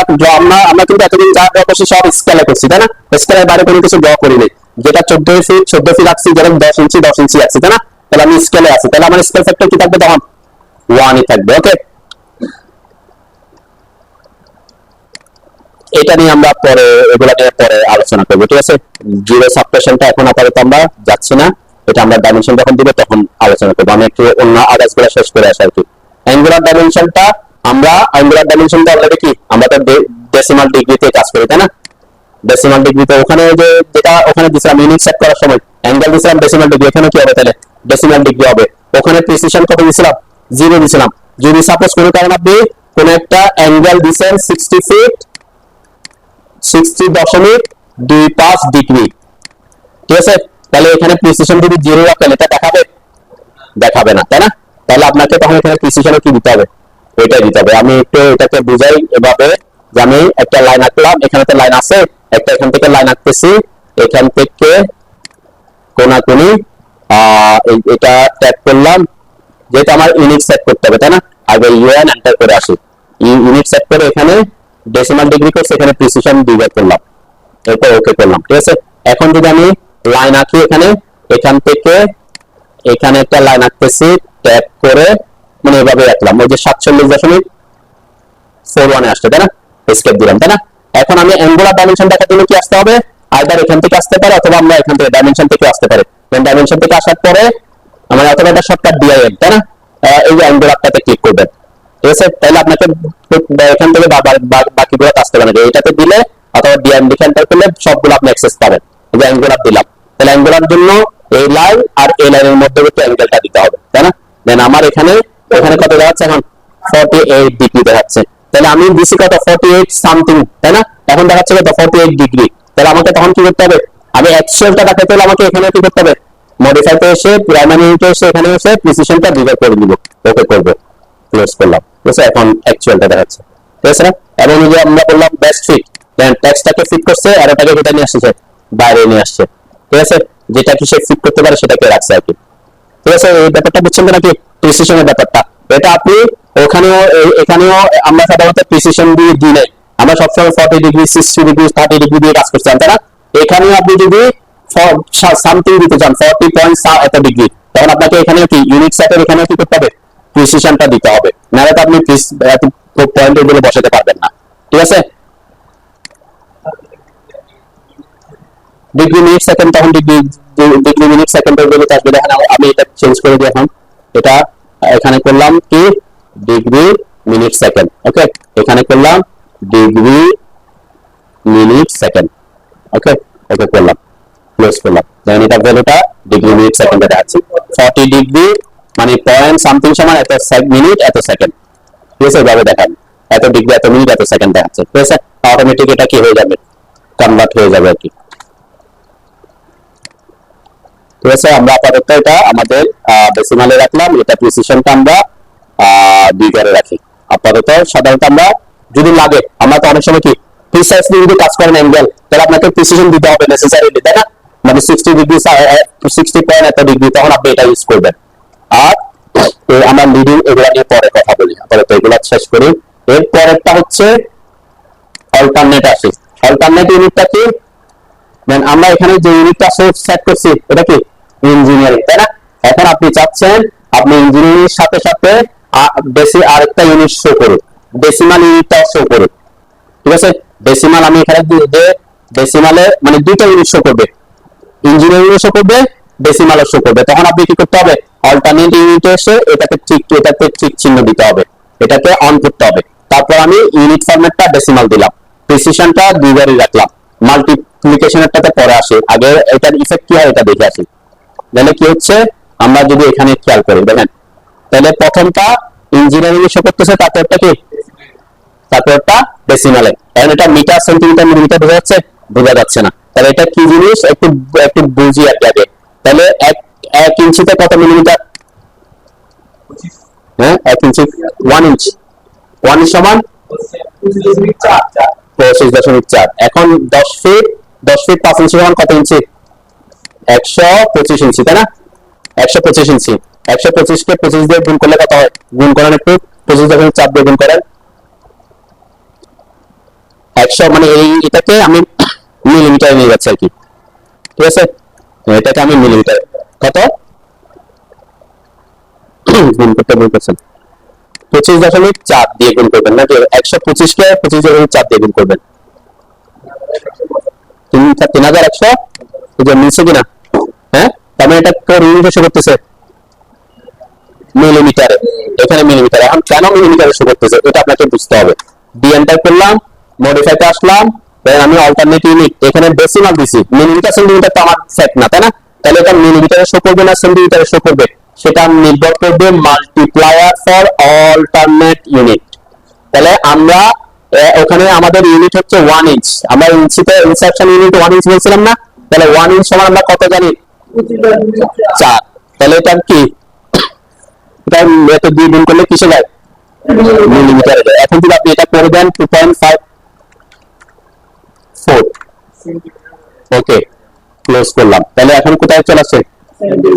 আমরা কিন্তু এতদিন যা ড্র করছি সব স্কেলে করছি, তাই না, স্কেলের বাইরে কোনো কিছু ড্র করি নাই। যেটা 14 ফিট রাখছি, যেরকম 10 ইঞ্চি রাখছি, তাই না, তাহলে আমি স্কেলে আছি, তাহলে আমার স্কেল ফ্যাক্টর কি থাকবে তখন 1ই থাকবে। ওকে, এটা নিয়ে আমরা এগুলা নিয়ে পরে আলোচনা করবো। ঠিক আছে, জিরো সাবট্রাকশনটা এখন আপাতত আমরা যাচ্ছি না, এটা আমরা ডাইমেনশন যখন দিব তখন আলোচনা করবো। আমি একটু অন্য আগাছগুলো শেষ করে আসি আর কি। অ্যাঙ্গুলার ডাইমেনশনটা অলরেডি কি আমরা তো ডেসিমাল ডিগ্রিতে কাজ করি, তাই না, ডেসিমাল ডিগ্রিতে ওখানে যেটা ওখানে দিছিলাম ইউনিট সেট করার সময় অ্যাঙ্গেল দিছিলাম ডেসিমাল ডিগ্রি, এখানে কি হবে তাহলে ডেসিমাল ডিগ্রি হবে। ওখানে প্রিসিশন কত দিছিলাম 0 দিছিলাম। যদি সাপোজ কোনো কারণে আপনি কোন একটা অ্যাঙ্গেল দিছেন 60 ফিট 60.25 ডিগ্রি, ঠিক আছে, তাহলে এখানে প্রিসিশন যদি 0 রাখেন এটা দেখাবে, দেখাবে না, তাই না? তাহলে আপনাকে তখন এখানে প্রিসিশনে কি দিতে হবে, এটাই দিতে হবে। আমি একটু এটাকে বুঝাই এভাবে যে আমি একটা লাইন আঁকলাম, এখানে তো লাইন আছে, একটা এখান থেকে লাইন আঁকতেছি, এখান থেকে কোনাকুনি এটা ট্যাগ করলাম, যেটা আমার ইউনিট সেট করতে হবে, তাই না? আগে ইউএন এন্টার করে আসি, ইউনিট সেট করে এখানে ডেসিমাল ডিগ্রি করছি, এখানে প্রিসিশন ডিভাইড করলাম, এরপর ওকে করলাম, ঠিক আছে। এখন যদি আমি লাইন আঁকি এখানে, এখান থেকে এখানে একটা লাইন আঁকতেছি ট্যাগ করে, মানে এভাবে রাখলাম, ওই যে 47.41 আসছে, তাই না? এসকেপ দিলাম, তাই না? এখন আমি অ্যাঙ্গুলার ডাইমেনশন দেখার জন্য কি আসতে হবে, আইদার এখান থেকে আসতে পারে অথবা আমরা এখান থেকে ডাইমেনশন থেকে আসতে পারে। ডাইমেনশন থেকে আসার পরে আমার অথবা এটা শর্টকাট ডিআইএম, তাই না? এই যে অ্যাঙ্গুলারটাতে ক্লিক করবেন, ঠিক আছে। তাহলে আপনাকে এখান থেকে বাকিগুলো আসতে পারে, এটাতে দিলে অথবা ডিআইএম লিখে এন্টার করলে সবগুলো আপনি অ্যাক্সেস পাবেন। এই যে অ্যাঙ্গুলার দিলাম, তাহলে অ্যাঙ্গুলার জন্য এই লাইন আর এই লাইনের মধ্যবর্তী অ্যাঙ্গেলটা দিতে হবে, তাই না? দেন আমার এখানে কত দেখাচ্ছে এখন 48 ডিগ্রি দেখাচ্ছে, তাহলে আমি দিছি কত 48 সামথিং, তাই না? এখন দেখাচ্ছে কত 48 ডিগ্রি। তাহলে আমাকে তখন কি করতে হবে, আমি অ্যাকচুয়ালটা দেখাতে হলে আমাকে এখানে কি করতে হবে, মডিফাইতে এসে প্রাইমারি ইউনিটে এসে এখানে এসে প্রিসিশনটা ডিভাইড করে দিব, ওকে করব, ক্লোজ করলাম, ঠিক আছে। এখন অ্যাকচুয়ালটা দেখাচ্ছে, ঠিক আছে। এবং এই যে আমরা বললাম বেস্ট ফিট, দেন টেক্সটটাকে ফিট করছে আর এটাকে কোথায় নিয়ে আসছে, বাইরে নিয়ে আসছে, ঠিক আছে। যেটা কি সে ফিট করতে পারে সেটাকে রাখছে আর কি, ঠিক আছে। এই ব্যাপারটা বুঝছেন তো নাকি, প্রিসিশনের ব্যাপারটা? এটা আপনি ওখানেও এখানেও আমরা সাধারণত প্রিসিশন দিয়ে দিই নাই, আমরা সবসময় 40 ডিগ্রি 60 ডিগ্রি 30 ডিগ্রি দিয়ে কাজ করছিলাম, তাই না? এখানেও আপনি যদি সামথিং দিতে চান 40 এত ডিগ্রি, তখন আপনাকে এখানে কি ইউনিট সেটের এখানে কি করতে হবে, প্রিসিশনটা দিতে হবে, নাহলে তো আপনি পয়েন্ট এগুলো বসাতে পারবেন না, ঠিক আছে। ডিগ্রি মিনিট সেকেন্ড, তখন ডিগ্রি মিনিট সেকেন্ডের জন্য আসবে। দেখেন আমি এটা চেঞ্জ করে দিই, এখন এটা এখানে করলাম কি ডিগ্রি মিনিট সেকেন্ড, ওকে, এখানে করলাম ডিগ্রি মিনিট সেকেন্ড, ওকে, ওকে করলাম, ক্লোজ করলাম। দেন এটা ভ্যালুটা ডিগ্রি মিনিট সেকেন্ডে দেখাচ্ছি, 40 ডিগ্রি মানে পয়েন্ট সামথিং সমান এত মিনিট এত সেকেন্ড, ঠিক আছে, এভাবে দেখান এত ডিগ্রি এত মিনিট এত সেকেন্ড দেখাচ্ছে, ঠিক আছে। অটোমেটিক এটা কি হয়ে যাবে, কনভার্ট হয়ে যাবে আর কি, ঠিক আছে। আমরা আপাতত এটা আমাদের ডেসিমালে রাখলাম, এটা প্রিসিশনটা আমরা ডিগ্রি রাখি আপাতত। সাধারণত আমরা যদি লাগে, আমরা তো অনেক সময় কি প্রিসাইসলি যদি কাজ করেন অ্যাঙ্গেল, তাহলে আপনাকে প্রিসিশন দিতে হবে নেসেসারিলি, তাই না? মানে 60 ডিগ্রি 60 পয়েন্ট এত ডিগ্রি, তখন আপনি এটা ইউজ করবেন। আর আমরা লিডিং এগুলা নিয়ে পরে কথা বলি, আপাতত এগুলা শেষ করি। এর পরেরটা হচ্ছে অল্টারনেট আসি। অল্টারনেট ইউনিটটা কি, আমরা এখানে যে ইউনিটটা সেট করছি এটা কি ইঞ্জিনিয়ারিং, তাই না? এখন আপনি চাচ্ছেন আপনি ইঞ্জিনিয়ারিং এর সাথে সাথে বেশি আরেকটা ইউনিট শো করুন, ডেসিমাল ইউনিটটাও শো করুন, ঠিক আছে। ডেসিমাল আমি এখানে যে ডেসিমালে মানে দুইটা ইউনিট শো করবে, ইঞ্জিনিয়ারিং শো করবে, ডেসিমালও শো করবে। তখন আপনি কি করতে হবে, অল্টারনেট ইউনিটে এসে এটাতে ঠিক চিহ্ন দিতে হবে, এটাকে অন করতে হবে। তারপর আমি ইউনিট ফরম্যাটটা ডেসিমাল দিলাম, প্রিসিশনটা দুইবারই রাখলাম, মাল্টিপ্লিকেশনেরটাতে পরে আসি, আগে এটার ইফেক্ট কি হয় এটা দেখে আসি। তাহলে কি হচ্ছে, আমরা যদি এখানে খেয়াল করি দেখেন, তাহলে প্রথমটা ইঞ্জিনিয়ারিং শো করতেছে, তারপরটা কি, তারপরটা ডেসিমালে। কারণ এটা মিটার সেন্টিমিটার মিলিমিটার বোঝা যাচ্ছে, বোঝা যাচ্ছে না। তাহলে এটা কি জিনিস একটু একটু বুঝি আর কি। তাহলে 1 ইঞ্চিতে কত মিলিমিটার, হ্যাঁ 1 ইঞ্চি 1 ইঞ্চ, 1 ইঞ্চ সমান 25.4। এখন 10 ফিট 5 ইঞ্চি সমান কত ইঞ্চি, 125 ইঞ্চি, তাই না? 125 ইঞ্চি, 125 কে 25 দিয়ে গুণ করলে কত হয়, গুণ করেন একটু, 25.4 দিয়ে গুণ করেন 100, মানে এটাকে আমি মিলিমিটারে নিয়ে যাচ্ছি আর কি, ঠিক আছে। এটাকে আমি মিলিমিটার কত গুণ করতে বলতেছেন, 25.4 দিয়ে গুণ করবেন নাকি 125 কে 25.4 দিয়ে গুণ করবেন, 3100, যে মিলছে কিনা, হ্যাঁ। তার মানে এটা ইউনিটে শো করতেছে মিলিমিটারে, এখানে মিলিমিটার। এখন কেন মিলিমিটারে শো করতেছে এটা আপনাকে বুঝতে হবে। ডি এন্টার করলাম, মডিফাইতে আসলাম, দেন আমি অল্টারনেট ইউনিট এখানে ডেসিমাল দিছি, মিলিমিটার সেন্টিমিটার তো আমার সেট না, তাই না? তাহলে এটা মিলিমিটারে শো করবে না সেন্টিমিটারে শো করবে, সেটা নির্ভর করবে মাল্টিপ্লায়ার ফর অল্টারনেট ইউনিট। তাহলে আমরা ওখানে আমাদের ইউনিট হচ্ছে 1 ইঞ্চ, আমরা ইঞ্চিতে ইনসার্শন ইউনিট 1 ইঞ্চ বলছিলাম না, তাহলে 1 ইঞ্চ সমান আমরা কত জানি 4। তাহলে এটা কি, এটা এত দিয়ে গুণ করলে কিসে যায় মিলিমিটারে যায়। এখন যদি আপনি এটা করে দেন 2.54, ওকে ক্লোজ করলাম, তাহলে এখন কোথায় চলে আসছে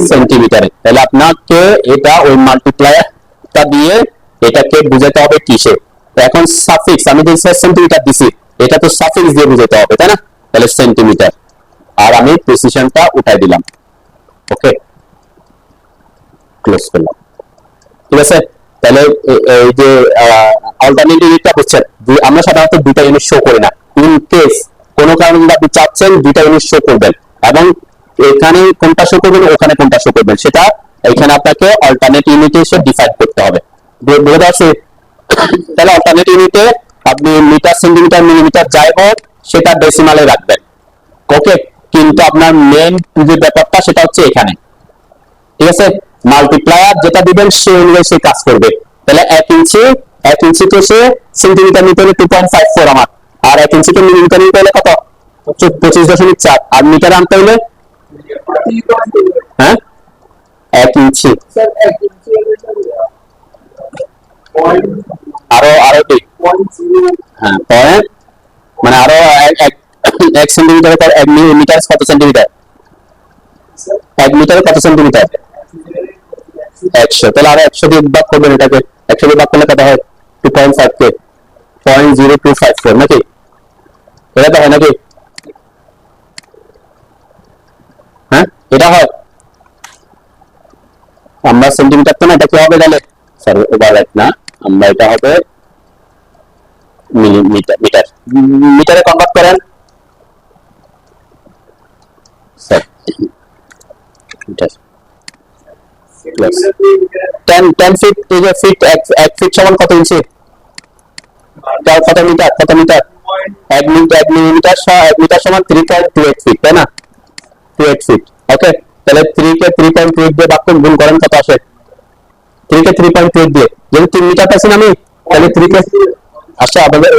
সেন্টিমিটারে। তাহলে আপনাকে এটা ওই মাল্টিপ্লায়ারটা দিয়ে এটাকে বুঝাতে হবে কিসে। এখন সাফিক্স আমি যে সেন্টিমিটার দিছি এটা তো সাফিক্স দিয়ে বুঝাতে হবে তাই না, তাহলে সেন্টিমিটার, আর আমি প্রিসিশনটা উঠাই দিলাম, ওকে ক্লোজ করলাম। ঠিক আছে, তাহলে এই যে অল্টারনেট ইউনিটটা বুঝছেন, যে আমরা সাধারণত দুটা ইউনিট শো করি না, ইন কেস কোনো কারণে আপনি চাচ্ছেন দুটা ইউনিট শো করবেন এবং এখানে কোনটা শো করবেন ওখানে কোনটা শো করবেন, সেটা এখানে আপনাকে অল্টারনেট ইউনিটে এসে ডিফাইন করতে হবে। বোঝা যাচ্ছে? তাহলে অল্টারনেট ইউনিটে আপনি মিটার সেন্টিমিটার মিলিমিটার যাই হোক সেটা ডেসিমালে রাখবেন, ওকে, কিন্তু আপনার মেইন যে ব্যাপারটা সেটা হচ্ছে এখানে। ঠিক আছে, মাল্টিপ্লায়ার যেটা দিবেন সে অনুযায়ী সে কাজ করবে। তাহলে 1 ইঞ্চি তো সে সেন্টিমিটার নিতে হলে 2.54 আমার, আর 1 ইঞ্চি তো মিলিমিটার নিতে হলে কত 25.4, আর মিটার আনতে হলে হ্যাঁ 1 ইঞ্চি আরো আরো কি হ্যাঁ পয়েন্ট, মানে আরো 1 সেন্টিমিটার পর 1 মিটার কত সেন্টিমিটার, 1 মিটারে কত সেন্টিমিটার 100, তাহলে আরো 100 দিয়ে ভাগ করবেন, এটাকে 100 দিয়ে ভাগ করলে কত হয় 2.5 কে 0.0254 নাকি, এটা তো হয় নাকি, হ্যাঁ এটা হয়। আমরা সেন্টিমিটার তো না, এটা কি হবে তাহলে সরি ওভার না, আমরা এটা হবে মিলিমিটার, মিটারে কনভার্ট করেন স্যার, মিটার 10 ফিট, এই যে ফিট 1 ফিট সমান কত ইঞ্চি, কত মিটার, কত মিটার 1 মিটার 1 মিটার সমান 3.28 ফিট তাই না, 28 ফিট, ওকে। তাহলে 3 কে 3.28 দিয়ে ভাগ গুণ করেন কত আসে, 3 কে 3.28 দিয়ে, যদি 3 মিটার পাচ্ছেন আমি, তাহলে 3 কে আসে আমাদের